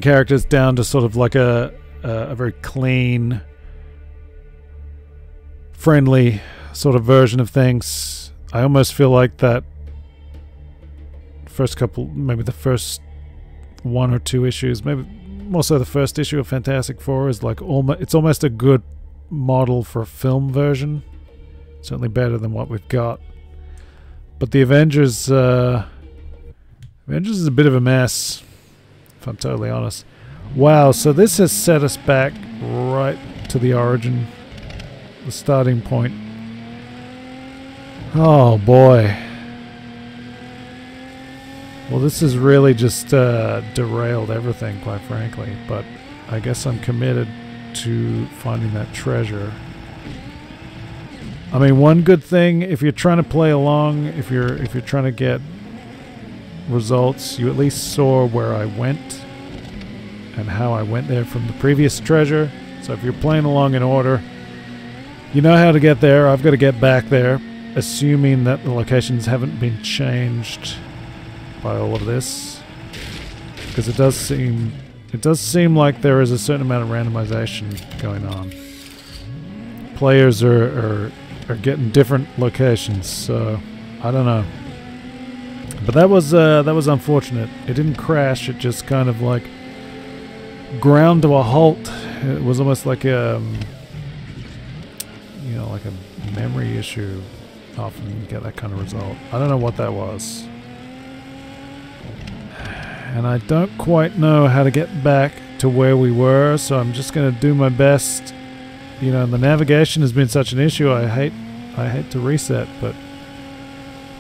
B: characters down to sort of like a very clean, friendly sort of version of things. I almost feel like that first couple, maybe the first 1 or 2 issues, maybe more so the first issue of Fantastic Four is like it's almost a good model for a film version. Certainly better than what we've got. But the Avengers is a bit of a mess, if I'm totally honest. Wow, so this has set us back right to the origin, the starting point. Oh boy. Well, this has really just derailed everything, quite frankly. But I guess I'm committed to finding that treasure. I mean, one good thing, if you're trying to play along, if you're trying to get results, you at least saw where I went and how I went there from the previous treasure. So if you're playing along in order, you know how to get there. I've got to get back there, assuming that the locations haven't been changed by all of this, because it does seem like there is a certain amount of randomization going on. Players are getting different locations, so I don't know. But that was unfortunate. It didn't crash. It just kind of like ground to a halt. It was almost like like a memory issue. Often you get that kind of result. I don't know what that was. And I don't quite know how to get back to where we were, so I'm just going to do my best. You know, the navigation has been such an issue. I hate to reset, but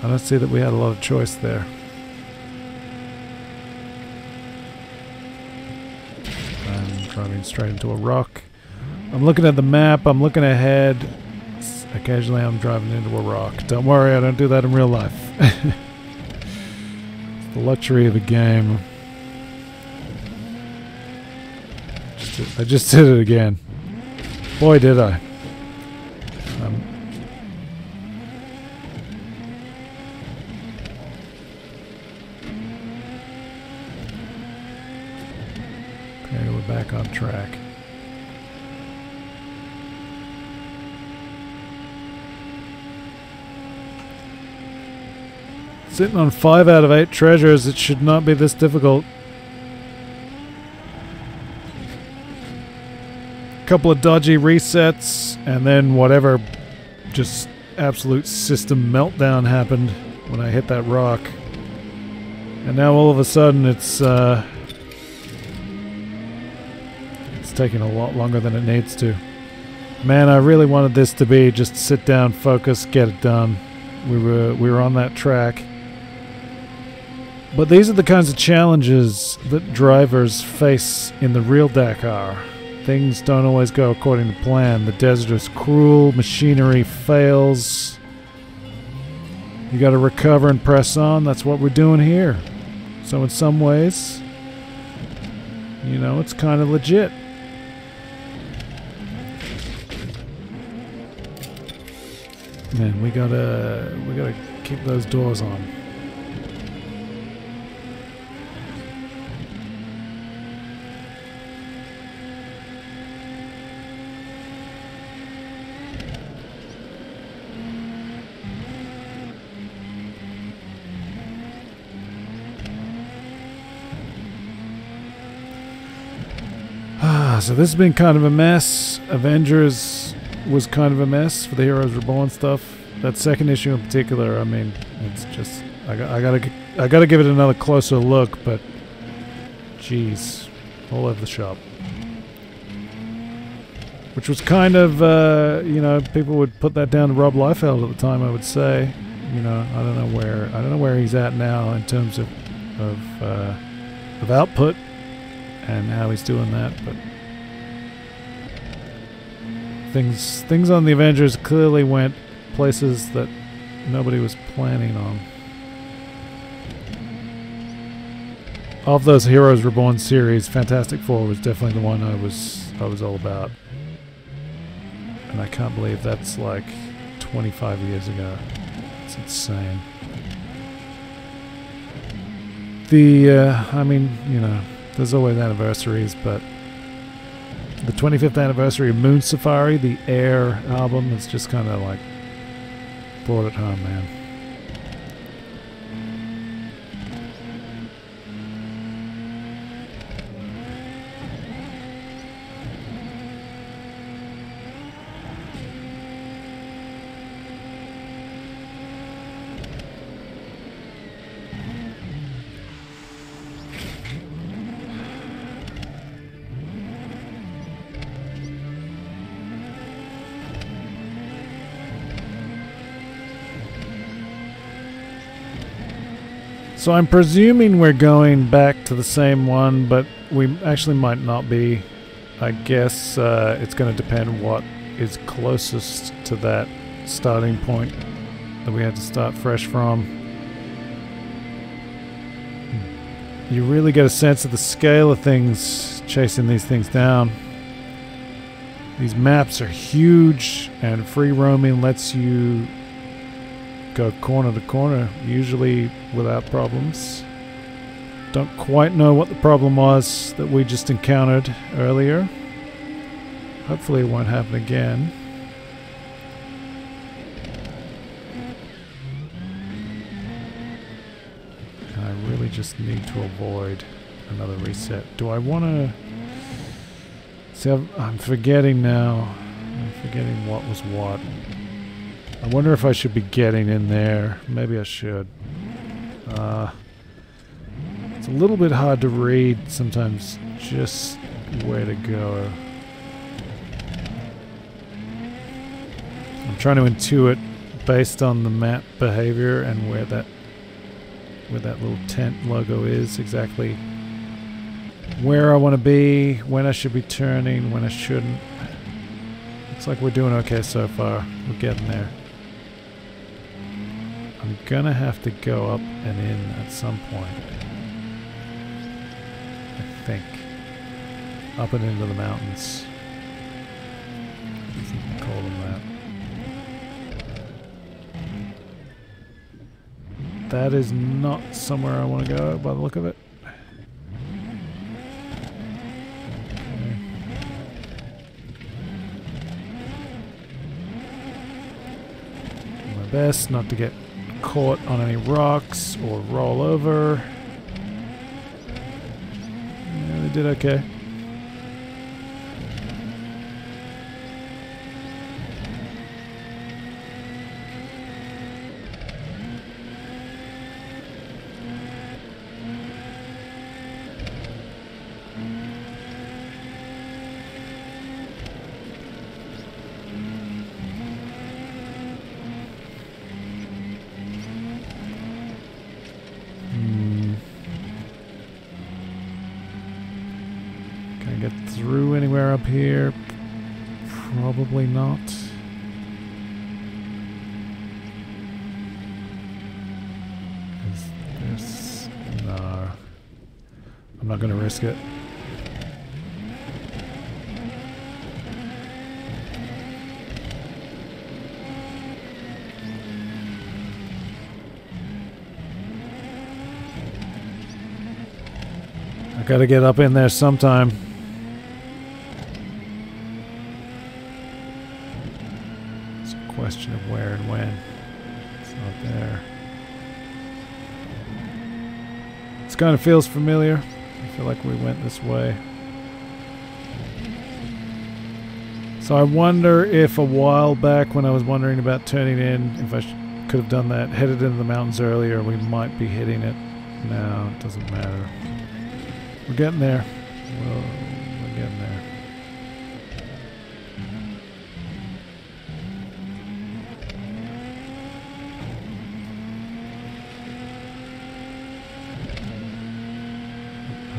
B: I don't see that we had a lot of choice there. I'm driving straight into a rock. I'm looking at the map. I'm looking ahead. Occasionally I'm driving into a rock. Don't worry, I don't do that in real life. The luxury of the game. I just did it again. Boy, did I. Okay, we're back on track. Sitting on 5 out of 8 treasures, it should not be this difficult. Couple of dodgy resets, and then whatever just absolute system meltdown happened when I hit that rock. And now all of a sudden it's taking a lot longer than it needs to. Man, I really wanted this to be just sit down, focus, get it done. We were on that track. But these are the kinds of challenges that drivers face in the real Dakar. Things don't always go according to plan. The desert is cruel, machinery fails. You gotta recover and press on. That's what we're doing here. So in some ways, you know, it's kind of legit. Man, we gotta keep those doors on. So this has been kind of a mess. Avengers was kind of a mess for the Heroes Reborn stuff. That second issue in particular, I mean, it's just I gotta give it another closer look, but geez, all over the shop. Which was kind of, you know, people would put that down to Rob Liefeld at the time. I would say, you know, I don't know where he's at now in terms of output and how he's doing that, but things on the Avengers clearly went places that nobody was planning on. Of those Heroes Reborn series, Fantastic Four was definitely the one I was all about. And I can't believe that's like 25 years ago. It's insane. I mean, you know, there's always anniversaries, but the 25th anniversary of Moon Safari, the Air album, is just kind of like brought it home, man. So I'm presuming we're going back to the same one, but we actually might not be. I guess it's going to depend what is closest to that starting point that we had to start fresh from. You really get a sense of the scale of things chasing these things down. These maps are huge, and free roaming lets you go corner to corner, usually without problems. Don't quite know what the problem was that we just encountered earlier. Hopefully it won't happen again. And I really just need to avoid another reset. Do I want to... See, I'm forgetting now. I'm forgetting what was what. I wonder if I should be getting in there. Maybe I should. It's a little bit hard to read sometimes just where to go. I'm trying to intuit based on the map behavior and where that little tent logo is, exactly where I want to be, when I should be turning, when I shouldn't. Looks like we're doing okay so far. We're getting there. I'm gonna have to go up and in at some point. I think. Up and into the mountains. If you can call them that. That is not somewhere I want to go by the look of it. Okay. Do my best not to get caught on any rocks or roll over. Yeah, they did okay. Get through anywhere up here? Probably not. No. I'm not going to risk it. I gotta get up in there sometime. Question of where and when. It's not there. This kind of feels familiar. I feel like we went this way. So I wonder if a while back when I was wondering about turning in, if I could have done that, headed into the mountains earlier, we might be hitting it. No, it doesn't matter. We're getting there. Whoa, we're getting there.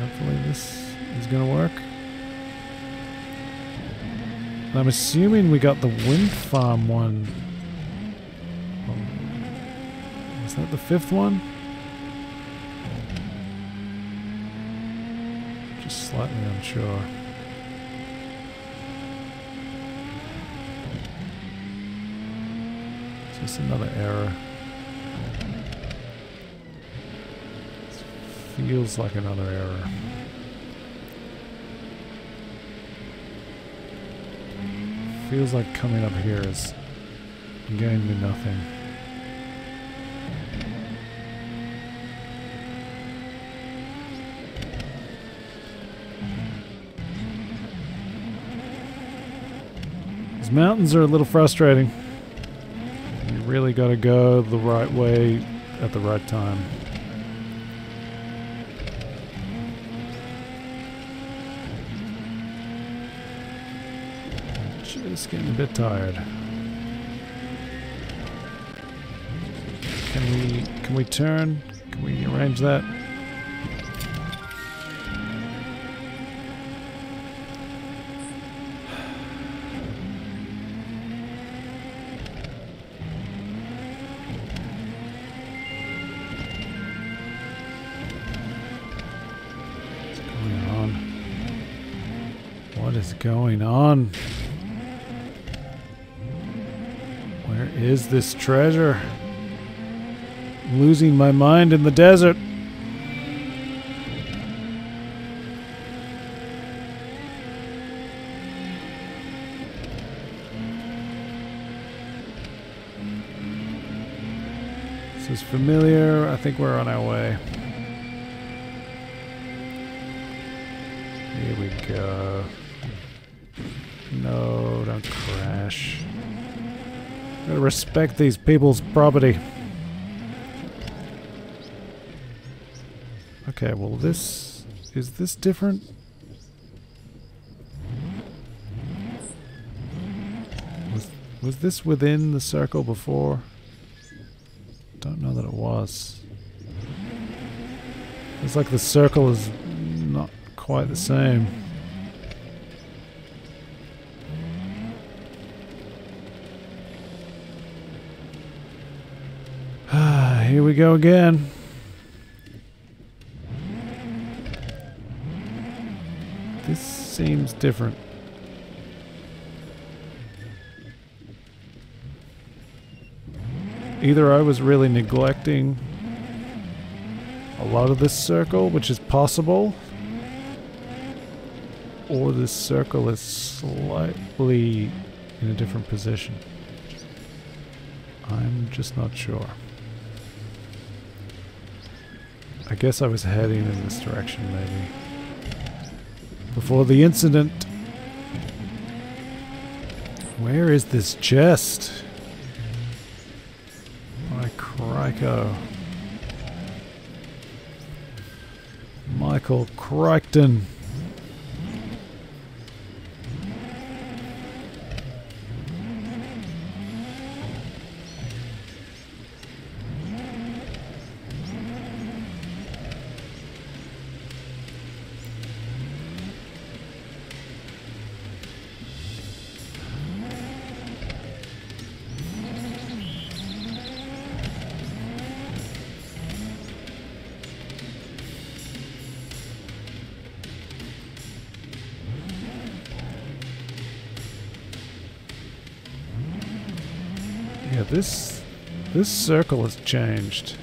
B: Hopefully this is going to work. I'm assuming we got the wind farm one. Is that the 5th one? Just slightly unsure. It's just another error. This feels like another error. Feels like coming up here is getting me nothing. These mountains are a little frustrating. You really gotta go the right way at the right time. Just getting a bit tired. Can we turn? Can we arrange that? What's going on? What is going on? Where is this treasure? I'm losing my mind in the desert. This is familiar. I think we're on our way. Here we go. No, don't crash. Gotta respect these people's property. Okay, well this... is this different? Was this within the circle before? Don't know that it was. It's like the circle is not quite the same. Here we go again. This seems different. Either I was really neglecting a lot of this circle, which is possible, or this circle is slightly in a different position. I'm just not sure. I guess I was heading in this direction, maybe. Before the incident. Where is this chest? My Crico. Michael Crichton. Yeah, this circle has changed.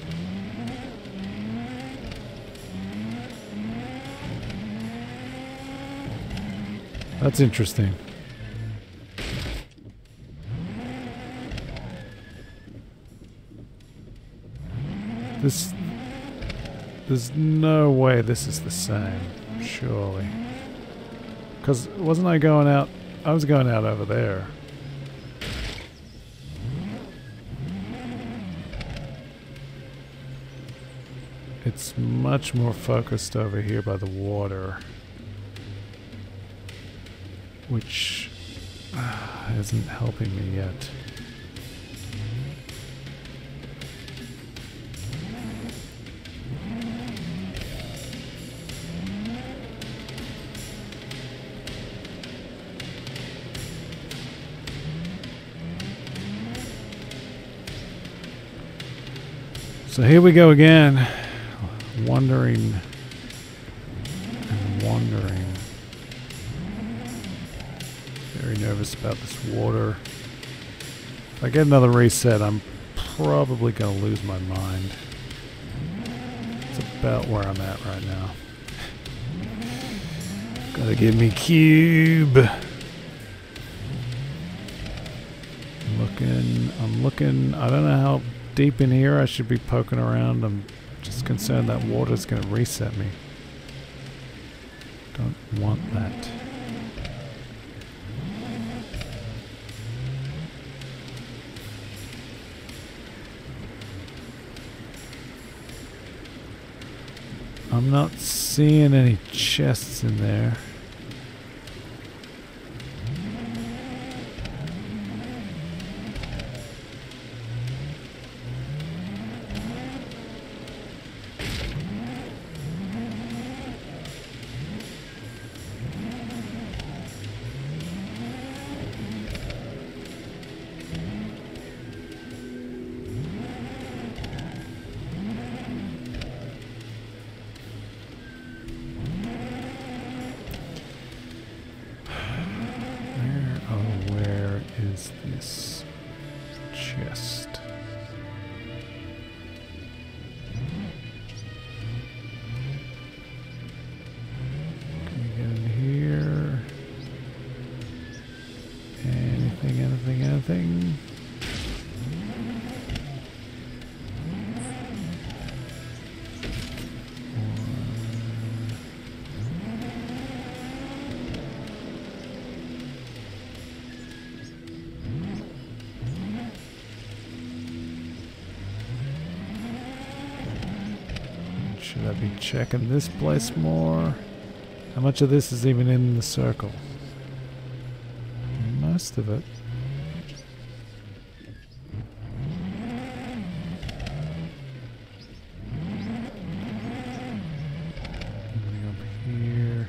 B: That's interesting. There's no way this is the same, surely. Because wasn't I going out I was going out over there. It's much more focused over here by the water, which isn't helping me yet. So here we go again, wandering and wandering. Very nervous about this water. If I get another reset, I'm probably going to lose my mind. It's about where I'm at right now. Gotta give me cube. I'm looking. I don't know how deep in here I should be poking around. I'm just concerned that water's going to reset me. Don't want that. I'm not seeing any chests in there. Where is this chest? Can we get in here? Anything? Should I be checking this place more? How much of this is even in the circle? Most of it. Anything up here?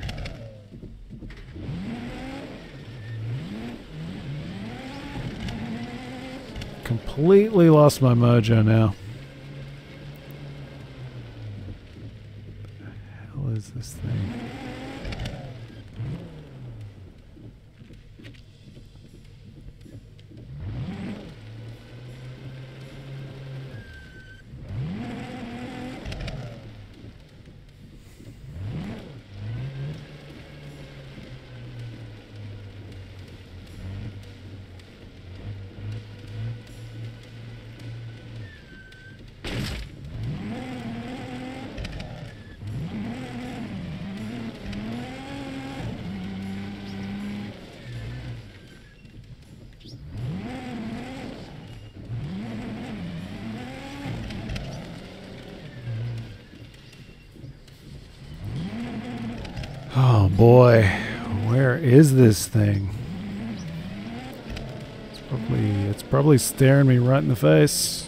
B: Completely lost my mojo now. What is this thing? Oh boy, where is this thing? It's probably staring me right in the face.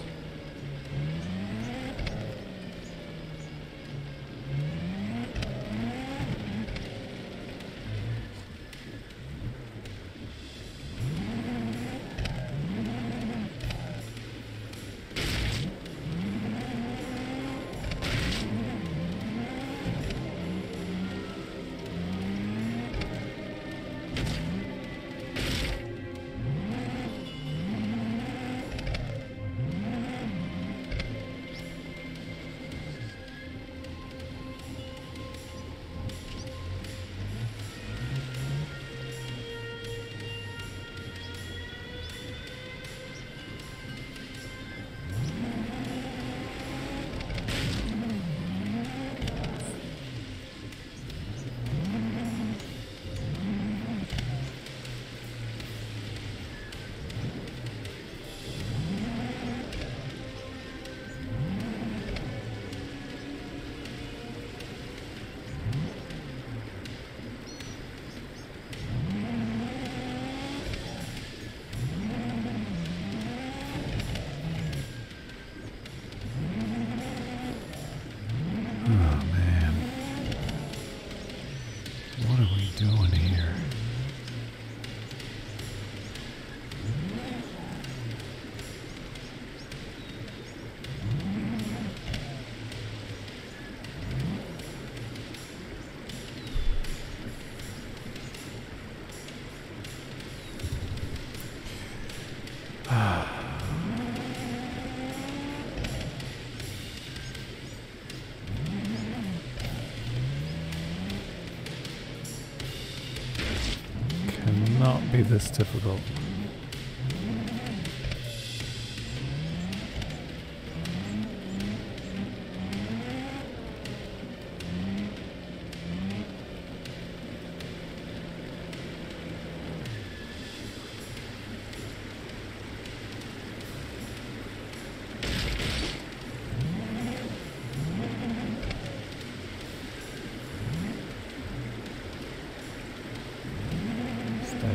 B: not be this difficult.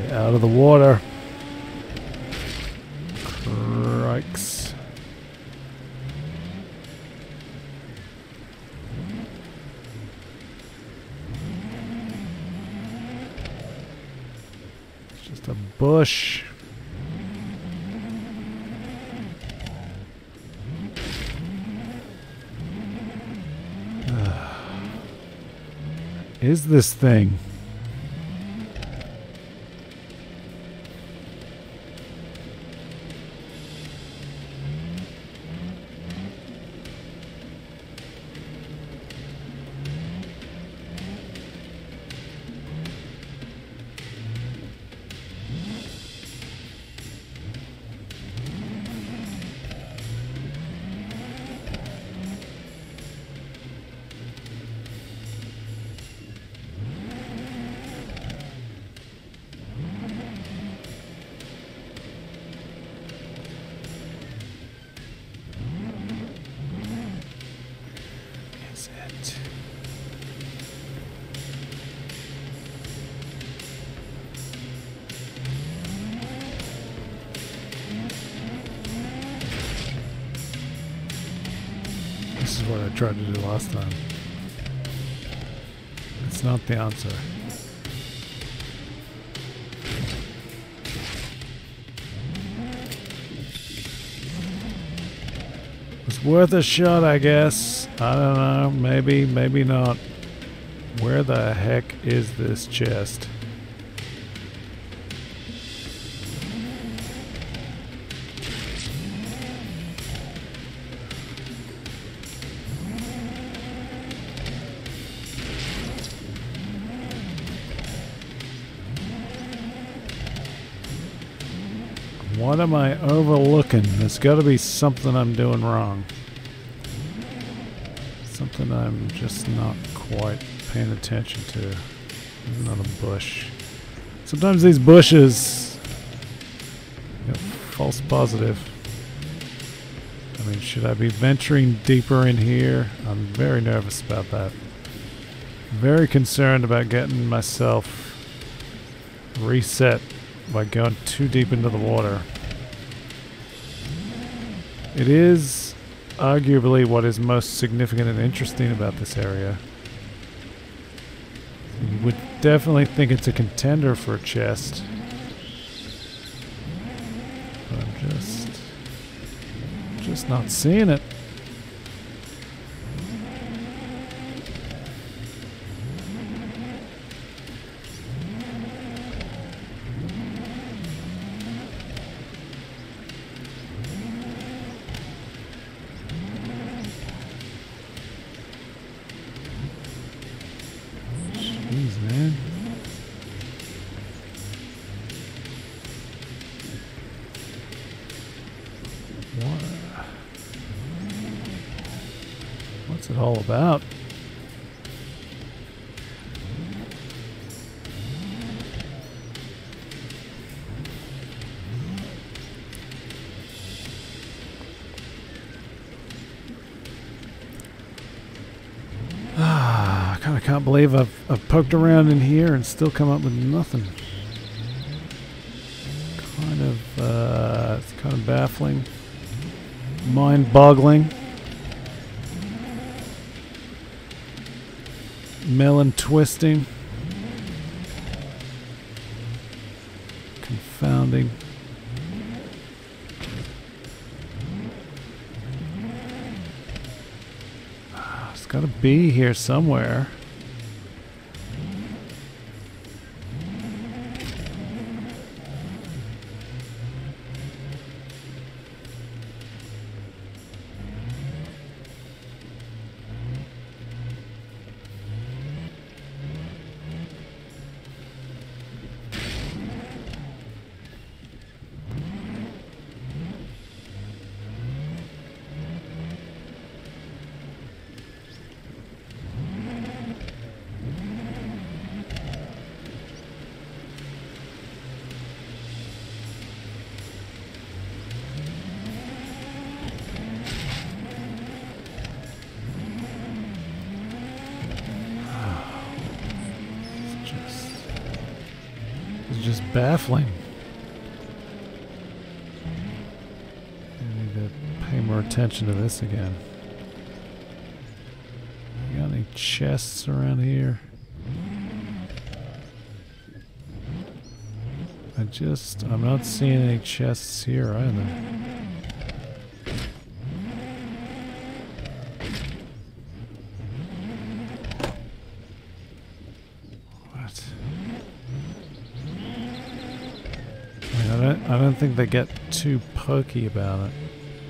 B: Out of the water. Crikes. It's just a bush. Is this thing? This is what I tried to do last time. It's not the answer. It's worth a shot, I guess. I don't know. Maybe, maybe not. Where the heck is this chest? What am I overlooking? There's got to be something I'm doing wrong. Something I'm just not quite paying attention to. There's another bush. Sometimes these bushes get false positive. I mean, should I be venturing deeper in here? I'm very nervous about that. Very concerned about getting myself reset by going too deep into the water. It is arguably what is most significant and interesting about this area. You would definitely think it's a contender for a chest. But I'm just not seeing it. Jeez, man. What's it all about? I kind of can't believe I've poked around in here and still come up with nothing. It's kind of baffling, mind-boggling, melon twisting, confounding. It's got to be here somewhere. baffling. I need to pay more attention to this again. You got any chests around here? I'm not seeing any chests here either. What? I don't think they get too pokey about it.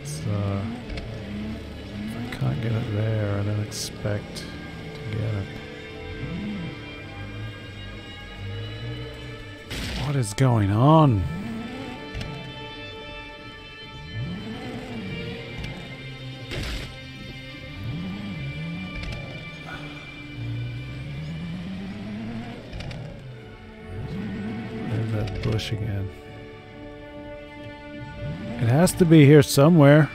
B: So if I can't get it there, I don't expect to get it. What is going on? There's that bush again. It has to be here somewhere.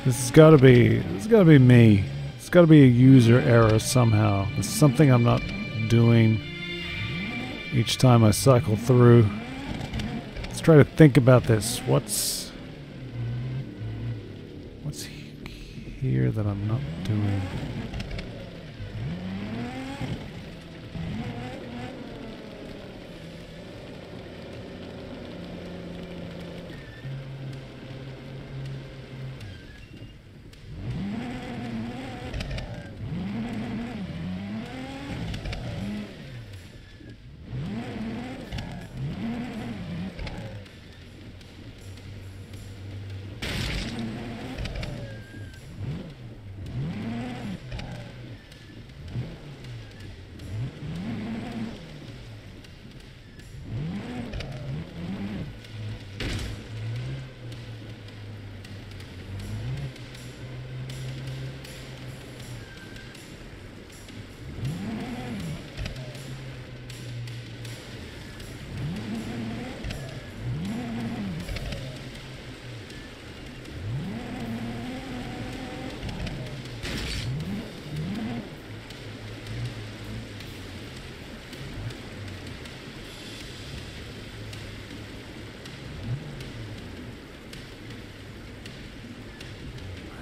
B: This has got to be me. It's got to be a user error somehow. There's something I'm not doing each time I cycle through. Let's try to think about this. What's here that I'm not doing?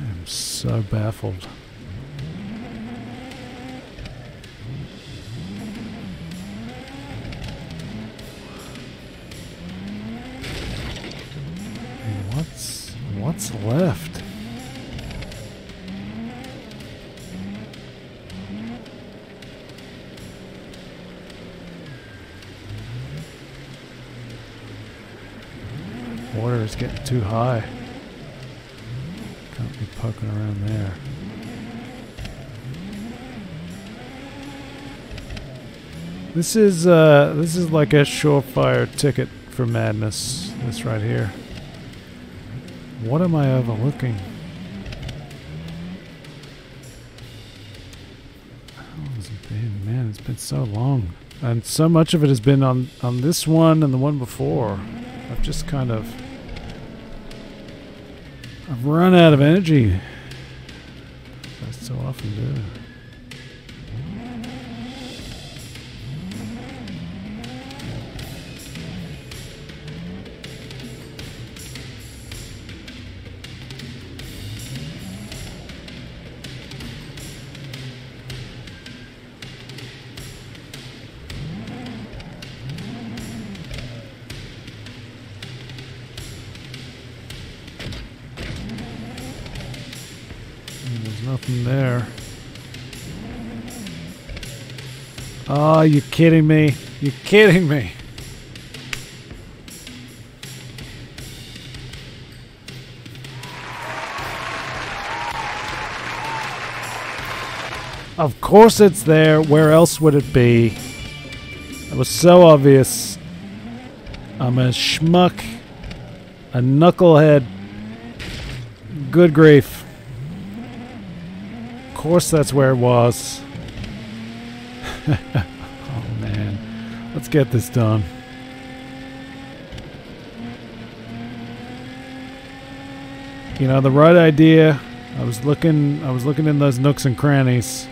B: I'm so baffled. What's left? Water is getting too high. Can't be poking around there. This is like a surefire ticket for madness. This right here. What am I overlooking? How long has it been? Man, it's been so long. And so much of it has been on this one and the one before. I've just kind of... I've run out of energy. I so often do. Nothing there. Oh, you're kidding me. You're kidding me. Of course it's there. Where else would it be? It was so obvious. I'm a schmuck. A knucklehead. Good grief. Of course that's where it was. Oh man. Let's get this done. You know, the right idea. I was looking in those nooks and crannies.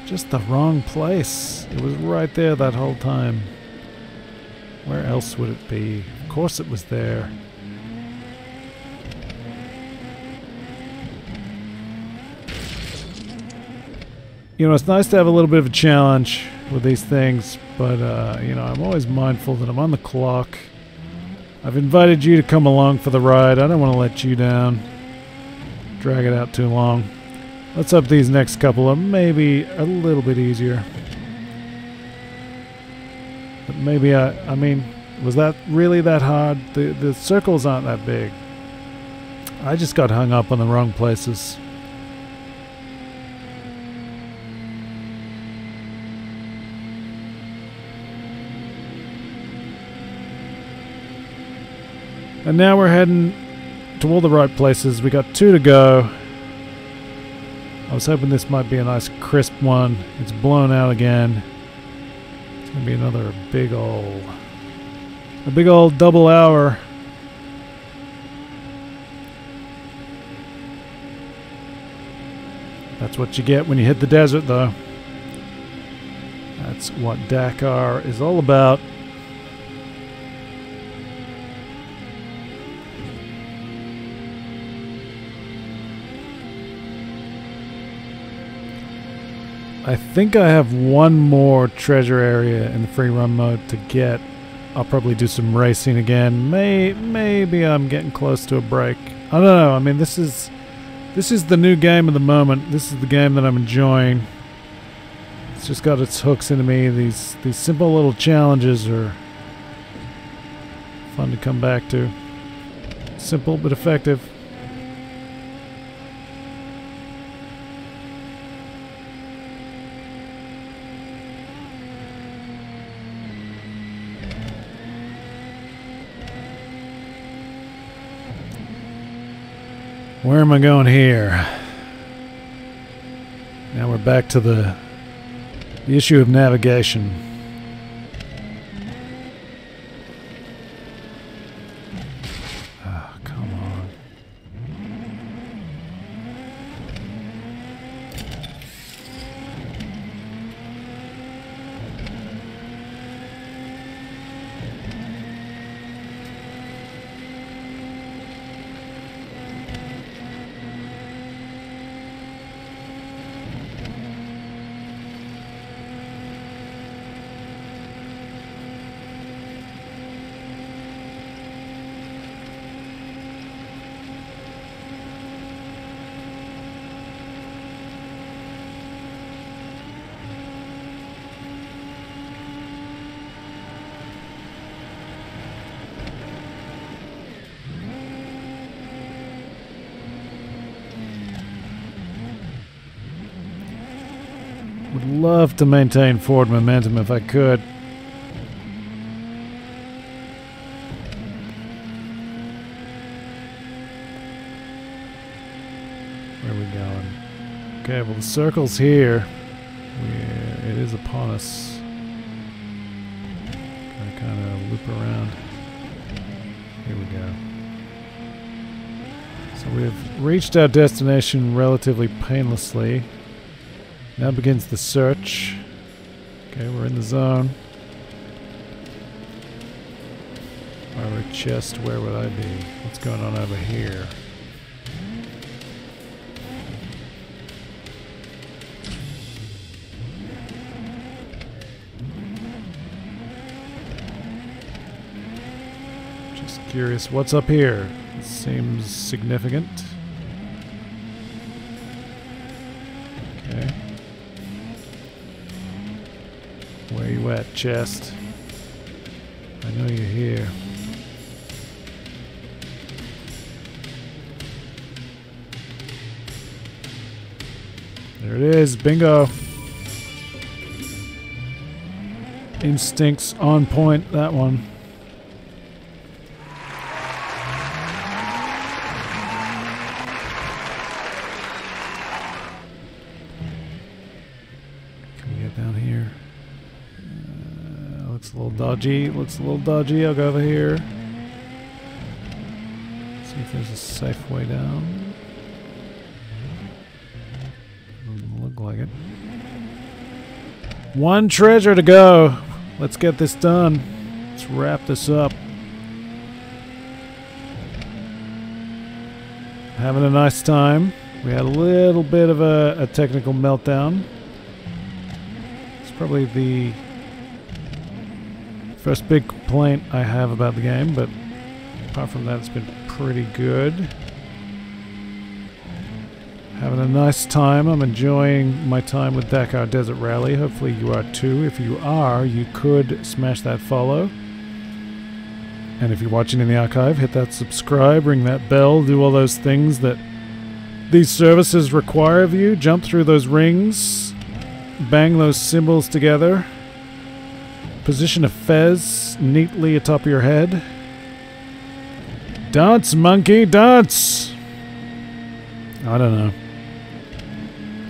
B: Just the wrong place. It was right there that whole time. Where else would it be? Of course it was there. You know, it's nice to have a little bit of a challenge with these things, but, you know, I'm always mindful that I'm on the clock. I've invited you to come along for the ride. I don't want to let you down. Drag it out too long. Let's hope these next couple are maybe a little bit easier. But maybe, I mean, was that really that hard? The circles aren't that big. I just got hung up on the wrong places. And now we're heading to all the right places. We got 2 to go. I was hoping this might be a nice crisp one. It's blown out again. It's gonna be another big old double hour. That's what you get when you hit the desert, though. That's what Dakar is all about. I think I have one more treasure area in the free roam mode to get. I'll probably do some racing again. Maybe I'm getting close to a break. I don't know. I mean, this is the new game of the moment. This is the game that I'm enjoying. It's just got its hooks into me. These simple little challenges are fun to come back to. Simple but effective. Where am I going here? Now we're back to the issue of navigation. Oh, come on. Would love to maintain forward momentum if I could. Where are we going? Okay, well the circle's here. It is upon us. Gotta kind of loop around. Here we go. So we've reached our destination relatively painlessly. Now begins the search. Okay, we're in the zone. If I were a chest, where would I be? What's going on over here? Just curious, what's up here? It seems significant. Okay. Where you at, chest? I know you're here. There it is, bingo. Instincts on point, that one. Can we get down here? Looks a little dodgy. Looks a little dodgy. I'll go over here. See if there's a safe way down. Doesn't look like it. One treasure to go. Let's get this done. Let's wrap this up. Having a nice time. We had a little bit of a technical meltdown. It's probably the first big complaint I have about the game, but apart from that, it's been pretty good. Having a nice time. I'm enjoying my time with Dakar Desert Rally. Hopefully you are too. If you are, you could smash that follow. And if you're watching in the archive, hit that subscribe, ring that bell, do all those things that these services require of you. Jump through those rings, bang those symbols together, position a fez neatly atop your head. Dance, monkey, dance! I don't know.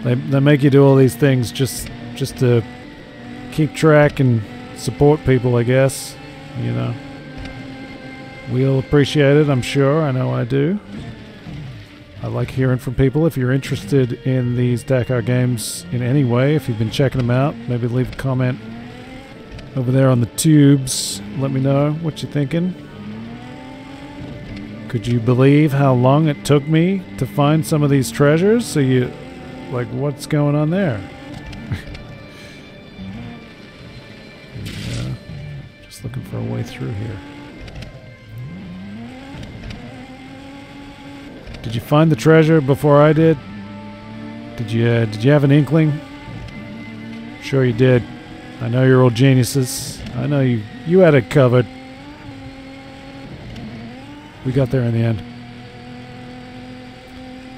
B: They make you do all these things just to keep track and support people, I guess. You know. We'll appreciate it, I'm sure. I know I do. I like hearing from people. If you're interested in these Dakar games in any way, if you've been checking them out, maybe leave a comment over there on the tubes. Let me know what you're thinking. Could you believe how long it took me to find some of these treasures? So you, like, what's going on there? And, just looking for a way through here. Did you find the treasure before I did? Did you have an inkling? Sure you did. I know you're all geniuses. I know you had it covered. We got there in the end.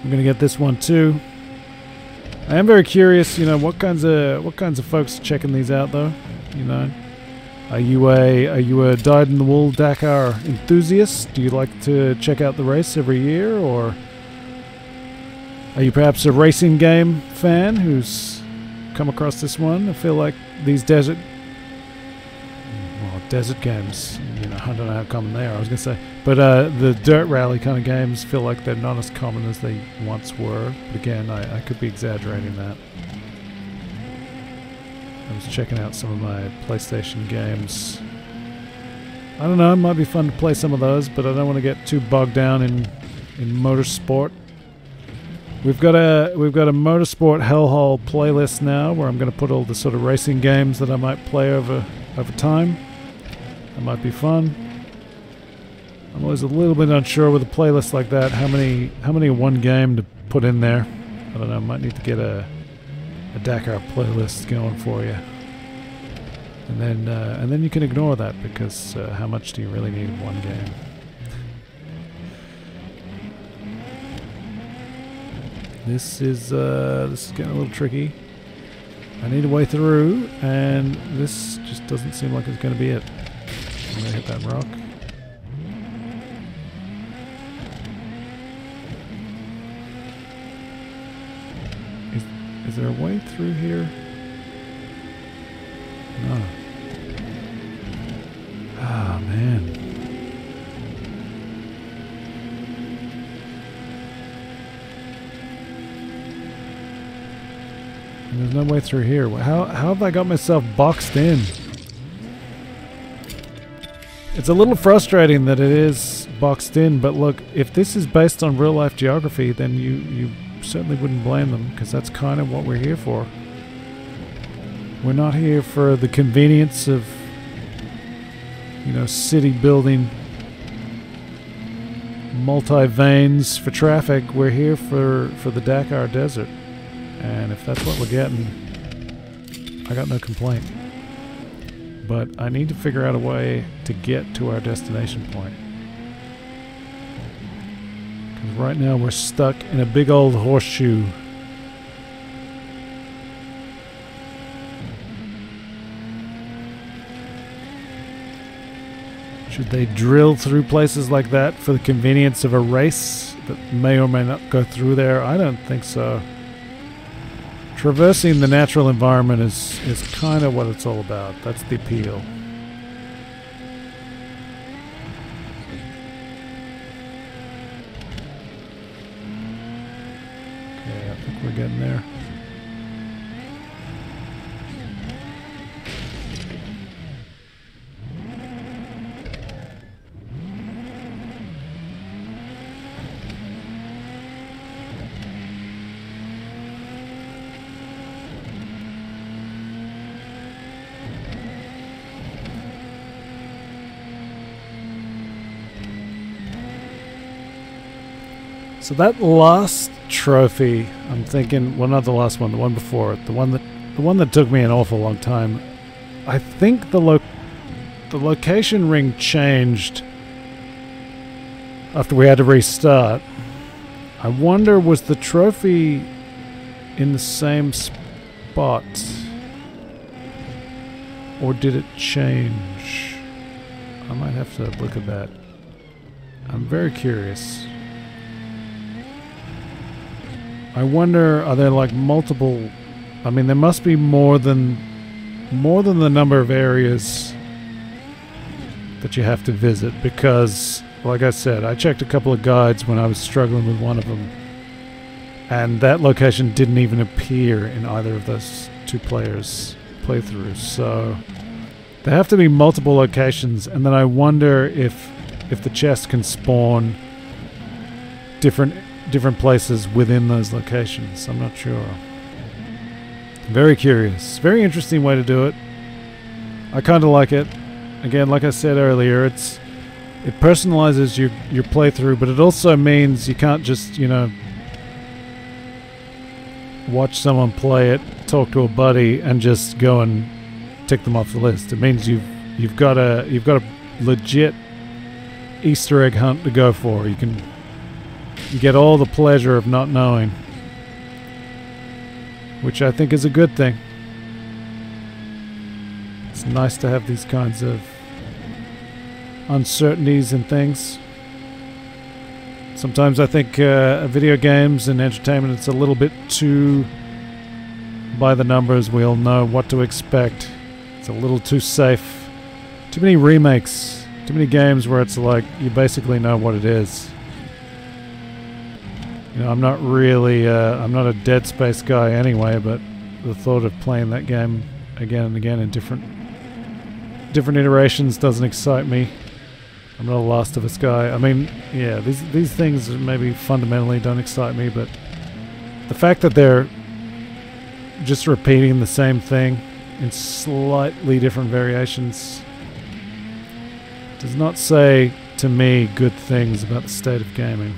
B: I'm gonna get this one too. I am very curious, you know, what kinds of folks checking these out though. You know, are you a dyed-in-the-wool Dakar enthusiast? Do you like to check out the race every year, or are you perhaps a racing game fan who's come across this one? I feel like these desert games, you know, I don't know how common they are, I was going to say. But the dirt rally kind of games feel like they're not as common as they once were. But again, I could be exaggerating that. I was checking out some of my PlayStation games. I don't know, it might be fun to play some of those, but I don't want to get too bogged down in motorsport. We've got a motorsport Hellhole playlist now, where I'm going to put all the sort of racing games that I might play over time. That might be fun. I'm always a little bit unsure with a playlist like that how many one game to put in there. I don't know. I might need to get a Dakar playlist going for you, and then you can ignore that, because how much do you really need in one game? This is getting a little tricky. I need a way through, and this just doesn't seem like it's going to be it. I'm going to hit that rock. Is there a way through here? No. Ah, man. And there's no way through here. How have I got myself boxed in? It's a little frustrating that it is boxed in, but look, if this is based on real life geography, then you certainly wouldn't blame them, because that's kind of what we're here for. We're not here for the convenience of, you know, city building, multi-veins for traffic. We're here for the Dakar Desert. And if that's what we're getting, I got no complaint. But I need to figure out a way to get to our destination point. Because right now we're stuck in a big old horseshoe. Should they drill through places like that for the convenience of a race that may or may not go through there? I don't think so. Traversing the natural environment is kind of what it's all about. That's the appeal. Okay, I think we're getting there. So that last trophy, I'm thinking, well, not the last one, the one before it, the one that took me an awful long time. I think the location ring changed after we had to restart. I wonder, was the trophy in the same spot, or did it change? I might have to look at that. I'm very curious. I wonder, are there like multiple... I mean, there must be more than the number of areas that you have to visit, because, like I said, I checked a couple of guides when I was struggling with one of them, and that location didn't even appear in either of those two players' playthroughs. So there have to be multiple locations, and then I wonder if the chest can spawn different places within those locations. I'm not sure. Very curious. Very interesting way to do it. I kind of like it. Again, like I said earlier, it personalizes your playthrough, but it also means you can't just, you know, watch someone play it, talk to a buddy, and just go and tick them off the list. It means you've got a legit Easter egg hunt to go for. You get all the pleasure of not knowing, which I think is a good thing. It's nice to have these kinds of uncertainties and things. Sometimes I think video games and entertainment, it's a little bit too by the numbers. We all know what to expect. It's a little too safe. Too many remakes. Too many games where it's like you basically know what it is. You know, I'm not really, I'm not a Dead Space guy anyway, but the thought of playing that game again and again in different iterations doesn't excite me. I'm not a Last of Us guy. I mean, yeah, these things maybe fundamentally don't excite me, but the fact that they're just repeating the same thing in slightly different variations does not say, to me, good things about the state of gaming.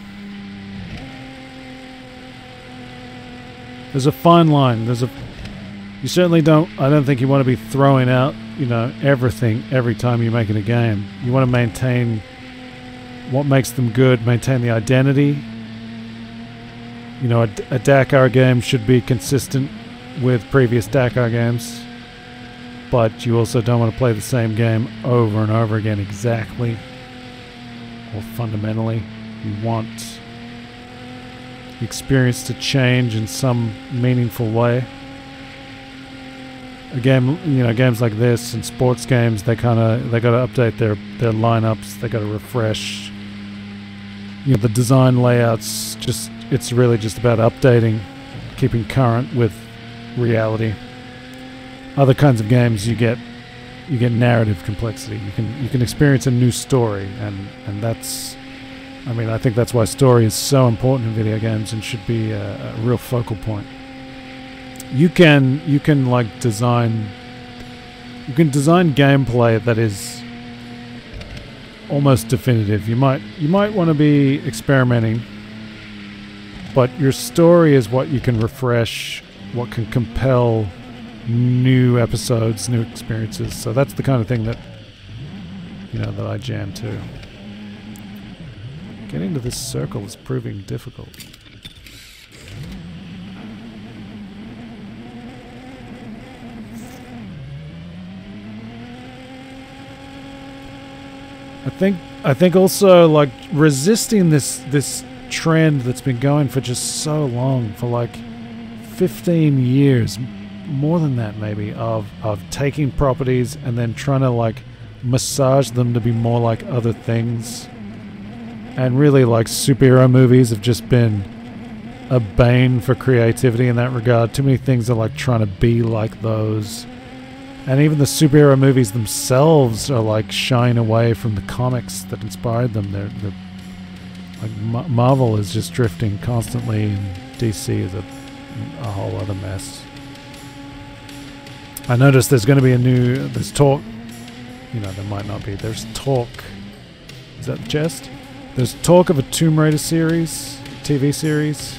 B: There's a fine line. You certainly don't... I don't think you want to be throwing out, you know, everything every time you're making a game. You want to maintain what makes them good, maintain the identity. You know, a Dakar game should be consistent with previous Dakar games, but you also don't want to play the same game over and over again exactly, or fundamentally. You want the experience to change in some meaningful way. A game, you know, games like this and sports games, they got to update their lineups. They got to refresh. You know, the design layouts. It's really just about updating, keeping current with reality. Other kinds of games, you get narrative complexity. You can experience a new story, and that's, I mean, I think that's why story is so important in video games and should be a real focal point. You can like design gameplay that is almost definitive. You might want to be experimenting, but your story is what you can refresh, what can compel new episodes, new experiences. So that's the kind of thing that, you know, that I jam to. Getting to this circle is proving difficult. I think also, like, resisting this trend that's been going for just so long, for like 15 years, more than that maybe, of taking properties and then trying to like massage them to be more like other things. And really, like, superhero movies have just been a bane for creativity in that regard. Too many things are like trying to be like those. And even the superhero movies themselves are like shying away from the comics that inspired them. They're like, Marvel is just drifting constantly, and DC is a whole other mess. I noticed there's going to be there's talk, you know, there might not be, there's talk, is that the chest? There's talk of a Tomb Raider series, TV series.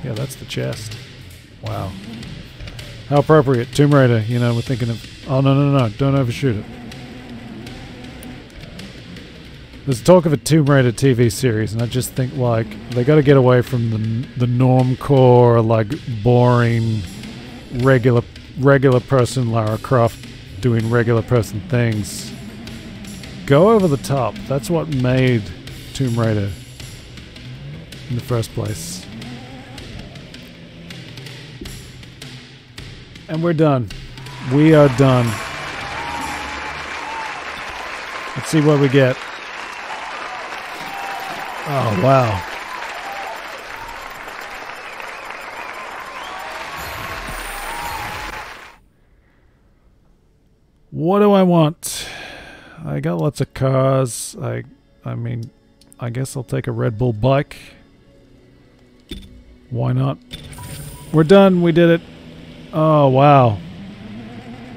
B: Yeah, that's the chest. Wow. How appropriate. Tomb Raider, you know, we're thinking of... Oh, no, don't overshoot it. There's talk of a Tomb Raider TV series, and I just think, like, they got to get away from the normcore, like, boring, regular person Lara Croft doing regular person things. Go over the top. That's what made Tomb Raider in the first place. And we're done. We are done. Let's see what we get. Oh, wow. What do I want? I got lots of cars. I mean, I guess I'll take a Red Bull bike. Why not? We're done. We did it. Oh, wow.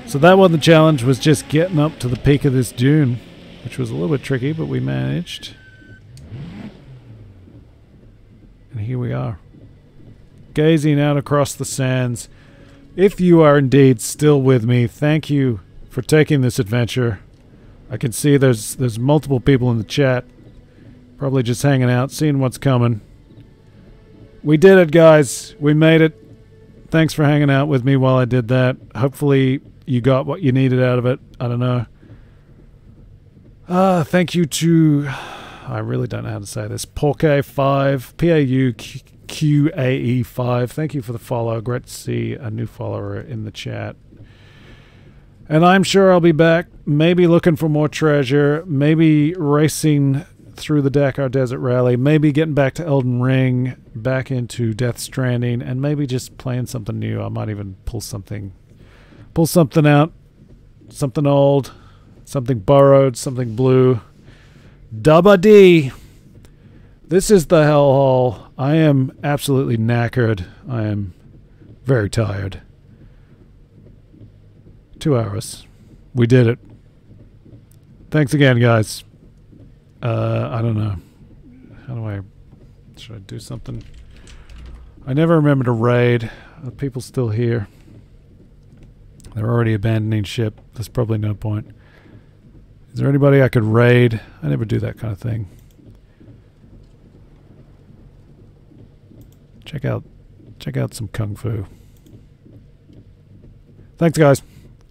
B: So that one, the challenge was just getting up to the peak of this dune, which was a little bit tricky, but we managed. And here we are, gazing out across the sands. If you are indeed still with me, thank you for taking this adventure. I can see there's multiple people in the chat, probably just hanging out, seeing what's coming. We did it, guys. We made it. Thanks for hanging out with me while I did that. Hopefully you got what you needed out of it. I don't know. Thank you to... I really don't know how to say this. Pauqae5, Pauqae5. Thank you for the follow. Great to see a new follower in the chat. And I'm sure I'll be back, maybe looking for more treasure, maybe racing through the Dakar Desert Rally, maybe getting back to Elden Ring, back into Death Stranding, and maybe just playing something new. I might even pull something out, something old, something borrowed, something blue. Dubba D. This is the Hellhole. I am absolutely knackered. I am very tired. 2 hours. We did it. Thanks again, guys. I don't know. How do I... Should I do something? I never remember to raid. Are people still here? They're already abandoning ship. There's probably no point. Is there anybody I could raid? I never do that kind of thing. Check out some kung fu. Thanks, guys.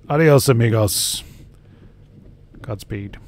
B: Adios, amigos. Godspeed.